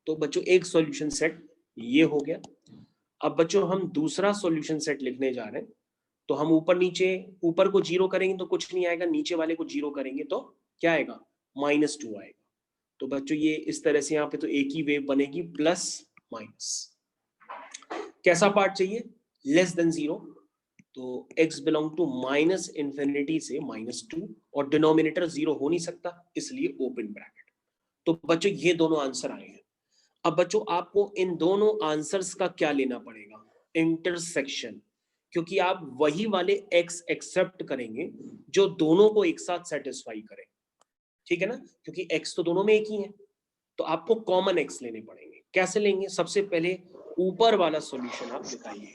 तो बच्चों एक सॉल्यूशन सेट ये हो गया। अब बच्चों हम दूसरा सॉल्यूशन सेट लिखने जा रहे हैं। तो हम ऊपर नीचे, ऊपर को 0 करेंगे तो कुछ नहीं आएगा, नीचे वाले को 0 करेंगे तो क्या आएगा? -2 आएगा। तो बच्चों ये इस तरह से यहाँ पे तो एक ही वेव बनेगी, प्लस माइनस। कैसा पार्ट चाहिए? Less than 0। तो x belong to minus infinity से -2, और डिनोमिनेटर 0 हो नहीं सकता, इसलिए ओपन ब्रैकेट। तो बच्चों ये दोनों आंसर आए हैं। अब बच्चों आपको इन दोनों आंसर्स का क्या लेना पड़ेगा? इंटरसेक्शन, क्योंकि आप वही वाले x एक्सेप्ट करेंगे जो दोनों को एक साथ सेटिस्फाई करें। ठीक है ना, क्योंकि x तो दोनों में एक ही है, तो आपको कॉमन x लेने पड़ेंगे। कैसे लेंगे? सबसे पहले ऊपर वाला सॉल्यूशन आप बताइए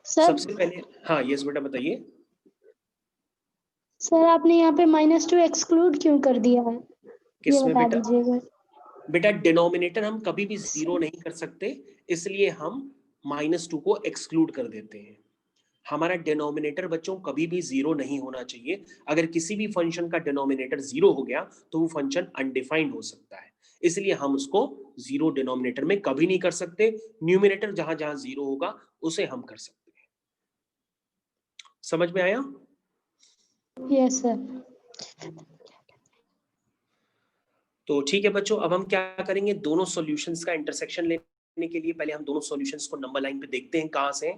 सर। सबसे पहले। हाँ यस बेटा बताइए। सर आपने यहाँ पे -2 एक्सक्लूड क्यों कर दिया है, ये किसमें बता बेटा? दीजिएगा। बेटा डिनोमिनेटर हम कभी भी जीरो नहीं कर सकते, इसलिए हम -2 को एक्सक्लूड कर देते हैं। हमारा डिनोमिनेटर बच्चों कभी भी जीरो नहीं होना चाहिए। अगर किसी भी फंक्शन का डिनोमिनेटर जीरो हो गया तो वो फंक्शन अनडिफाइंड हो सकता है, इसलिए हम उसको जीरो डिनोमिनेटर में कभी नहीं कर सकते। न्यूमिनेटर जहां जहां जीरो होगा उसे हम कर सकते हैं। समझ में आया? Yes sir. तो ठीक है बच्चों, अब हम क्या करेंगे, दोनों सॉल्यूशंस का इंटरसेक्शन लेने के लिए पहले हम दोनों सॉल्यूशंस को नंबर लाइन पे देखते हैं कहां से।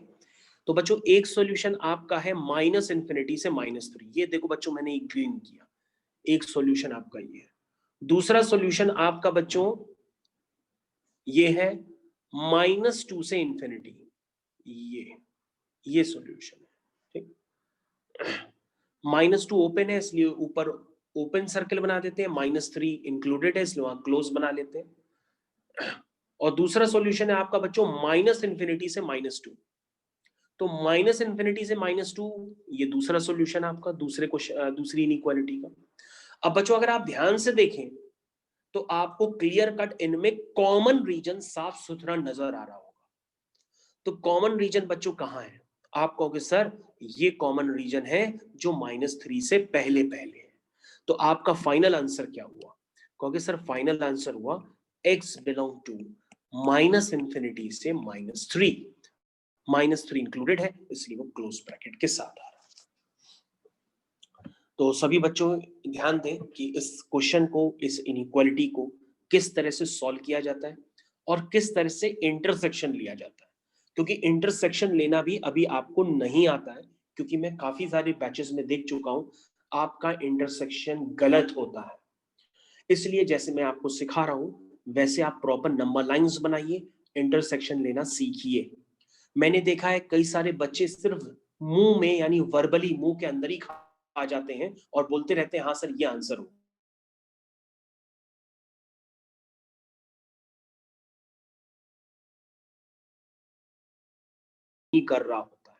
तो बच्चों एक सॉल्यूशन आपका है -∞ से -3, ये देखो बच्चों मैंने एक ग्रीन किया, एक सॉल्यूशन आपका ये है। दूसरा सॉल्यूशन आपका बच्चों ये है -2 से इंफिनिटी, ये सॉल्यूशन है। ठीक, -2 ओपन है इसलिए ऊपर ओपन सर्कल बना देते हैं, -3 इंक्लूडेड है इसलिए वहां क्लोज बना लेते हैं। और दूसरा सॉल्यूशन है आपका बच्चों -∞ से -2, तो -∞ से -2 ये दूसरा सॉल्यूशन आपका दूसरी इनइक्वालिटी का। अब बच्चों अगर आप ध्यान से देखें तो आपको क्लियर कट इनमें कॉमन रीजन साफ सुथरा नजर आ रहा होगा। तो कॉमन रीजन बच्चों कहां है? आप कहोगे सर ये कॉमन रीजन है जो -3 से पहले पहले है। तो आपका फाइनल आंसर क्या हुआ? कहोगे सर फाइनल आंसर हुआ x बिलोंग टू -∞ से -3, -3 इंक्लूडेड है इसलिए वो क्लोज ब्रैकेट के साथ आ रहा है। तो सभी बच्चों ध्यान दें कि इस क्वेश्चन को, इस इनइक्वालिटी को किस तरह से सॉल्व किया जाता है और किस तरह से इंटरसेक्शन लिया जाता है, क्योंकि इंटरसेक्शन लेना भी अभी आपको नहीं आता है, क्योंकि मैं काफी सारे बैचेस में देख चुका हूं आपका इंटरसेक्शन गलत होता है। इसलिए जैसे मैं आपको सिखा रहा हूं वैसे आप प्रॉपर नंबर लाइंस बनाइए, इंटरसेक्शन लेना सीखिए। मैंने देखा है कई सारे बच्चे सिर्फ मुंह में यानी वर्बली मुंह के अंदर ही आ जाते हैं और बोलते रहते हैं हाँ सर ये आंसर हो, नहीं कर रहा होता है।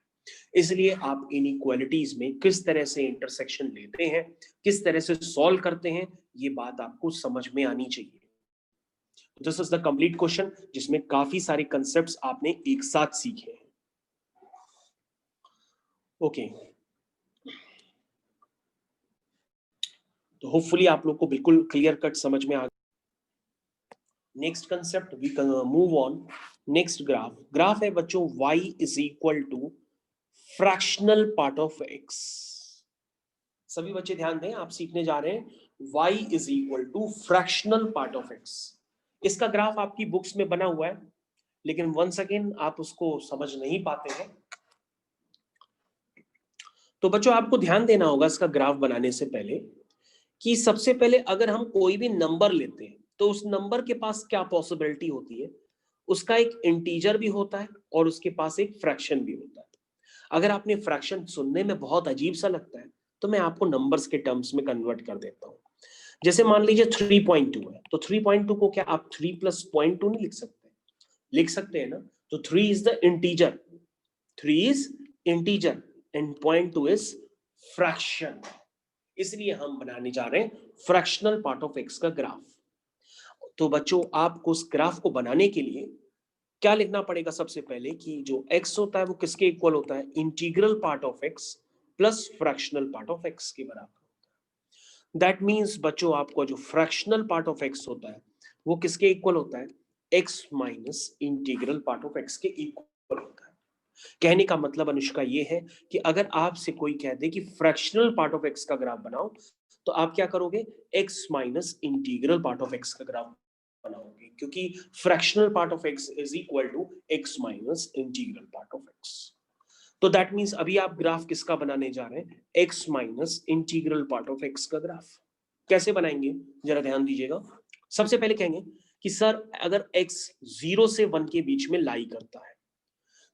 इसलिए आप इनइक्वालिटीज में किस तरह से इंटरसेक्शन लेते हैं, किस तरह से सॉल्व करते हैं, ये बात आपको समझ में आनी चाहिए। This is the complete question जिसमें काफी सारे कंसेप्ट्स आपने एक साथ सीखे हैं। ओके, तो होपफुली आप लोग को बिल्कुल क्लियर कट समझ में आ गया। Next concept we move on. Next graph है बच्चों y is equal to fractional part of x। सभी बच्चे ध्यान दें, आप सीखने जा रहे हैं y is equal to fractional part of x। इसका ग्राफ आपकी बुक्स में बना हुआ है, लेकिन वंस अगेन आप उसको समझ नहीं पाते हैं। तो बच्चों आपको ध्यान देना होगा इसका ग्राफ बनाने से पहले कि सबसे पहले अगर हम कोई भी नंबर लेते हैं तो उस नंबर के पास क्या पॉसिबिलिटी होती है, उसका एक इंटीजर भी होता है और उसके पास एक फ्रैक्शन भी होता है। अगर आपने फ्रैक्शन सुनने में बहुत अजीब सा लगता है तो मैं आपको नंबर्स के टर्म्स में कन्वर्ट कर देता हूं। जैसे मान लीजिए 3.2 है, तो 3.2 को क्या आप 3 + 0.2 नहीं लिख सकते? लिख सकते हैं ना। तो 3 is the integer, 3 is integer and 0.2 is fraction, इसलिए हम बनाने जा रहे हैं फ्रैक्शनल पार्ट ऑफ x का ग्राफ। तो बच्चों आपको उस ग्राफ को बनाने के लिए क्या लिखना पड़ेगा? सबसे पहले कि जो x होता है वो किसके इक्वल होता है? Integral part of x plus fractional part of x के बराबर होता है। दैट मीन्स बच्चों आपको जो फ्रैक्शनल पार्ट ऑफ x होता है वो किसके इक्वल होता है? x minus integral part of x के इक्वल होता है। कहने का मतलब अनुष्का ये है कि अगर आपसे कोई कह दे कि फ्रैक्शनल पार्ट ऑफ x का ग्राफ बनाओ, तो आप क्या करोगे? x minus integral part of x का ग्राफ बनाओगे, क्योंकि fractional part of x is equal to x minus integral part of x। तो दैट मीन्स अभी आप ग्राफ किसका बनाने जा रहे हैं? x minus integral part of x का ग्राफ। कैसे बनाएंगे जरा ध्यान दीजिएगा। सबसे पहले कहेंगे कि सर अगर x 0 से 1 के बीच में लाई करता है,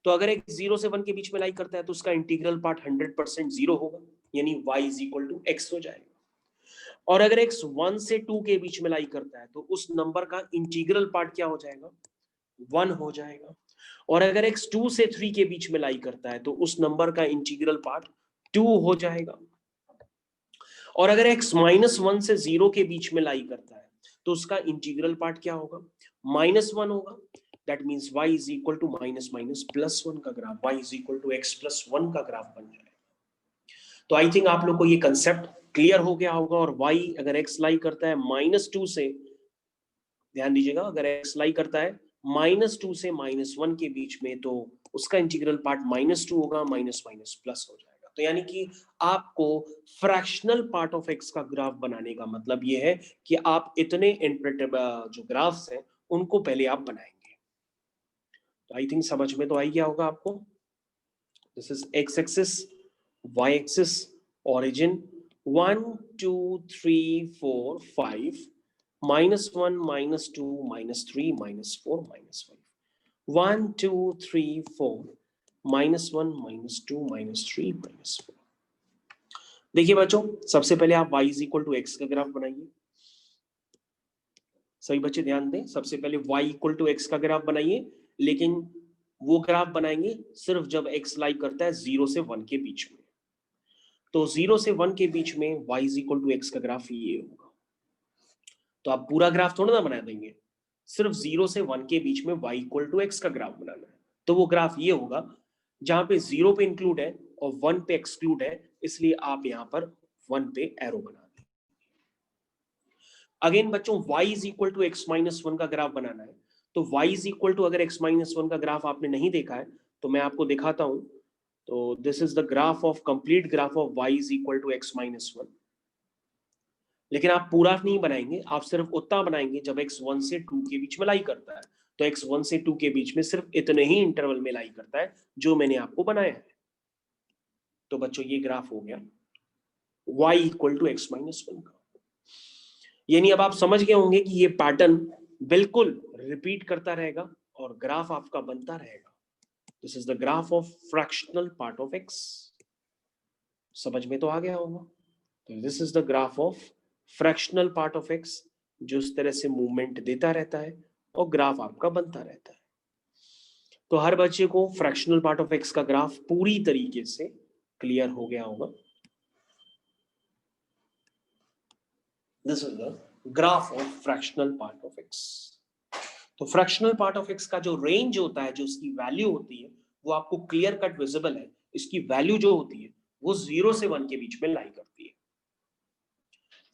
तो अगर एक 0 से 1 के बीच में लाई करता है तो उसका इंटीग्रल पार्ट 100% 0 होगा, यानी y is equal to x हो जाएगा। और अगर x 1 से 2 के बीच में लाई करता है तो उस नंबर का इंटीग्रल पार्ट क्या हो जाएगा, 1 हो जाएगा। और अगर x 2 से 3 के बीच में लाई करता है तो उस नंबर का इंटीग्रल पार्ट 2 हो जाएगा। और अगर x -1 से 0 के बीच में लाई करता है तो उसका इंटीग्रल पार्ट क्या होगा, -1 होगा। That means y is equal to minus minus plus 1 का graph, y is equal to x plus 1 का ग्राफ बन जाएगा। तो आई थिंक आप लोग को ये कंसेप्ट क्लियर हो गया होगा। और y अगर x लाई करता है -2 से, ध्यान दीजिएगा, अगर x लाई करता है -2 से -1 के बीच में तो उसका इंटीग्रल पार्ट -2 होगा, माइनस माइनस प्लस हो जाएगा। तो यानी कि आपको फ्रैक्शनल पार्ट ऑफ x का ग्राफ बनाने का मतलब ये है कि आप इतने जो ग्राफ्स हैं उनको पहले आप बनाएंगे। तो आई थिंक समझ में तो आई गया होगा आपको। This is x axis, y axis, origin 1 2 3 4 5 -1 -2 -3 -4 -5 1 2 3 4 -1 -2 -3 -4। देखिए बच्चों, सबसे पहले आप y is equal to x का ग्राफ बनाइए। सभी बच्चे ध्यान दें, सबसे पहले y इक्वल टू एक्स का ग्राफ बनाइए, लेकिन वो ग्राफ बनाएंगे सिर्फ जब x लाई करता है 0 से 1 के बीच में। तो 0 से 1 के बीच में y is equal to x का ग्राफ ये होगा। तो आप पूरा ग्राफ थोड़ा ना बना देंगे, सिर्फ 0 से 1 के बीच में y इक्वल टू एक्स का ग्राफ बनाना है। तो वो ग्राफ ये होगा जहां पे 0 पे इंक्लूड है और 1 पे एक्सक्लूड है, इसलिए आप यहां पर 1 पे एरो बना दें। अगेन बच्चों, y is equal to x minus 1 का ग्राफ बनाना है। तो y इज इक्वल टू, अगर x माइनस 1 का ग्राफ आपने नहीं देखा है तो मैं आपको दिखाता हूं। तो this is the graph of complete graph of y is equal to x minus 1। लेकिन आप पूरा नहीं बनाएंगे, आप सिर्फ उतना बनाएंगे जब x 1 से 2 के बीच में लाई करता है। तो x 1 से 2 के बीच में सिर्फ इतने ही इंटरवल में लाई करता है जो मैंने आपको बनाया है। तो बच्चों ये ग्राफ हो गया y equal to x minus 1 का। यानी अब आप समझ गए होंगे कि ये पैटर्न बिल्कुल रिपीट करता रहेगा और ग्राफ आपका बनता रहेगा। This is the graph of fractional part of x। समझ में तो आ गया होगा। तो this is the graph of fractional part of x, जो इस तरह से मूवमेंट देता रहता है और ग्राफ आपका बनता रहता है। तो हर बच्चे को फ्रैक्शनल पार्ट ऑफ x का ग्राफ पूरी तरीके से क्लियर हो गया होगा। This is the graph of fractional part of x। तो फ्रैक्शनल पार्ट ऑफ x का जो रेंज होता है, जो उसकी वैल्यू होती है, वो आपको क्लियर कट विजिबल है। इसकी वैल्यू जो होती है वो 0 से 1 के बीच में लाई करती है।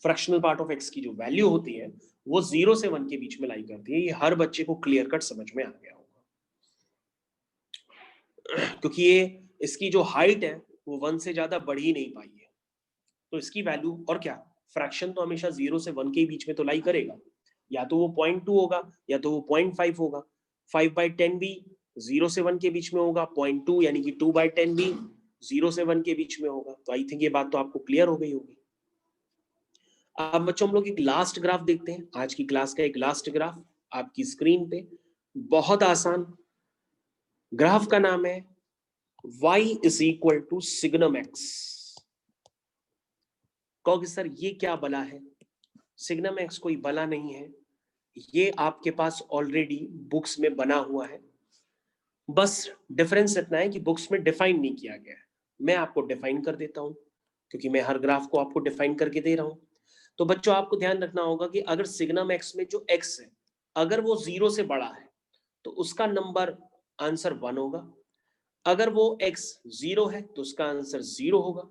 फ्रैक्शनल पार्ट ऑफ x की जो वैल्यू होती है वो 0 से 1 के बीच में लाई करती है। ये हर बच्चे को क्लियर कट समझ में आ गया होगा, क्योंकि ये इसकी जो हाइट है वो 1 से ज्यादा बढ़ ही नहीं पाई है। तो इसकी वैल्यू, और क्या, फ्रैक्शन तो हमेशा 0 से 1 के बीच में तो लाई करेगा, या तो वो 0.2 होगा या तो वो 0.5 होगा। 5/10 भी 0 से 1 के बीच में होगा, 0.2 यानी कि 2/10 भी 0 से 1 के बीच में होगा। तो आई थिंक ये बात तो आपको क्लियर हो गई होगी। अब बच्चों हम लोग एक लास्ट ग्राफ देखते हैं, आज की क्लास का एक लास्ट ग्राफ आपकी स्क्रीन पे। बहुत आसान ग्राफ का नाम है y is equal to signum x। कहोगे सर ये क्या बला है? सिग्नम x कोई बला नहीं है, ये आपके पास ऑलरेडी बुक्स में बना हुआ है। बस डिफरेंस इतना है कि बुक्स में डिफाइन नहीं किया गया है। मैं आपको डिफाइन कर देता हूं, क्योंकि मैं हर ग्राफ को आपको डिफाइन करके दे रहा हूं। तो बच्चों आपको ध्यान रखना होगा कि अगर सिग्नम x में जो x है, अगर वो 0 से बड़ा है तो उसका नंबर आंसर 1 होगा। अगर वो x 0 है तो उसका आंसर 0 होगा।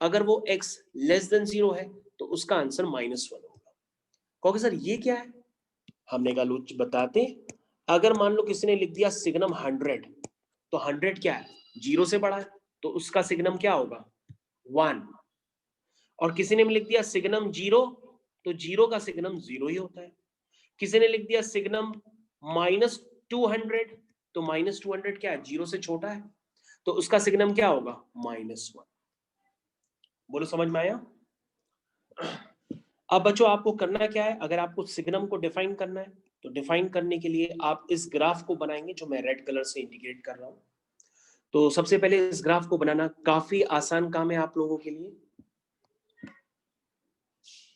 अगर वो x लेस देन 0 है तो उसका आंसर -1 होगा। कहोगे सर ये क्या है? हमने कहा लो बताते। अगर मान लो किसी ने लिख दिया सिग्नम 100, तो 100 क्या है? 0 से बड़ा है, तो उसका सिग्नम क्या होगा? 1। और किसी ने लिख दिया सिग्नम 0, तो 0 का सिग्नम 0 ही होता है। किसी ने लिख दिया सिग्नम -200, तो -200 क्या है? 0 से छोटा है, तो उसका सिग्नम क्या होगा? -1। बोलो समझ में आया? अब बच्चों आपको करना क्या है, अगर आपको सिग्नम को डिफाइन करना है तो डिफाइन करने के लिए आप इस ग्राफ को बनाएंगे जो मैं रेड कलर से इंडिकेट कर रहा हूं। तो सबसे पहले इस ग्राफ को बनाना काफी आसान काम है आप लोगों के लिए।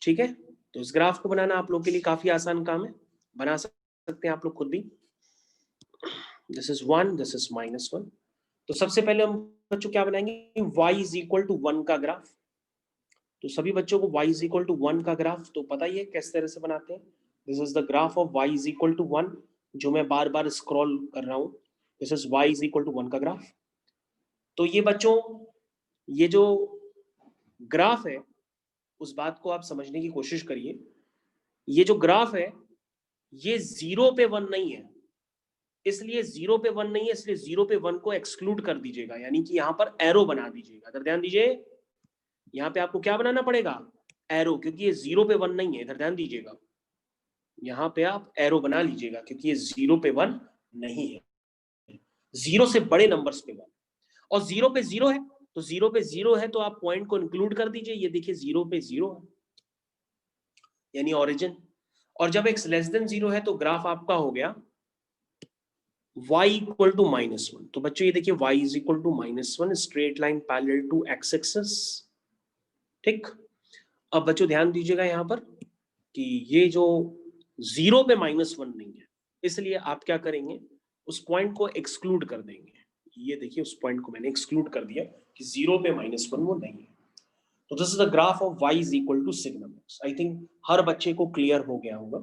ठीक है, तो इस ग्राफ को बनाना आप लोग के लिए काफी आसान काम है, बना सकते हैं आप लोग खुद भी। This is 1, this is -1। तो सबसे पहले हम बच्चों क्या बनाएंगे, y इज इक्वल टू 1 का ग्राफ। तो सभी बच्चों को y इज इक्वल टू 1 का ग्राफ तो पता ही है किस तरह से बनाते हैं। This is the graph of y is equal to 1, जो मैं बार बार स्क्रॉल कर रहा हूं। This is y is equal to 1 का ग्राफ। तो ये बच्चों, ये जो ग्राफ है उस बात को आप समझने की कोशिश करिए। ये जो ग्राफ है ये 0 पे 1 नहीं है, इसलिए 0 पे 1 नहीं है, इसलिए 0 पे 1 को एक्सक्लूड कर दीजिएगा, यानी कि यहां पर एरो बना दीजिएगा। इधर ध्यान दीजिए, यहां पे आपको क्या बनाना पड़ेगा, एरो, क्योंकि ये 0 पे 1 नहीं है। इधर ध्यान दीजिएगा, यहां पे आप एरो बना लीजिएगा क्योंकि ये 0 पे 1 नहीं है, 0 से बड़े नंबर्स पे 1। और 0 पे 0 है, तो 0 पे 0 है तो आप पॉइंट को इंक्लूड कर दीजिए। ये देखिए 0 पे 0 है, यानी ओरिजिन। और जब x लेस देन 0 है तो ग्राफ आपका हो गया y इक्वल टू -1। तो बच्चों ये देखिए y is equal to -1, straight line parallel to x axis. ठीक, अब बच्चों ध्यान दीजिएगा यहां पर कि ये जो 0 पे -1 नहीं है, इसलिए आप क्या करेंगे, उस पॉइंट को एक्सक्लूड कर देंगे। ये देखिए उस पॉइंट को मैंने एक्सक्लूड कर दिया कि 0 पे -1 वो नहीं है। तो this is the graph of y is equal to signum x। I think हर बच्चे को क्लियर हो गया होगा।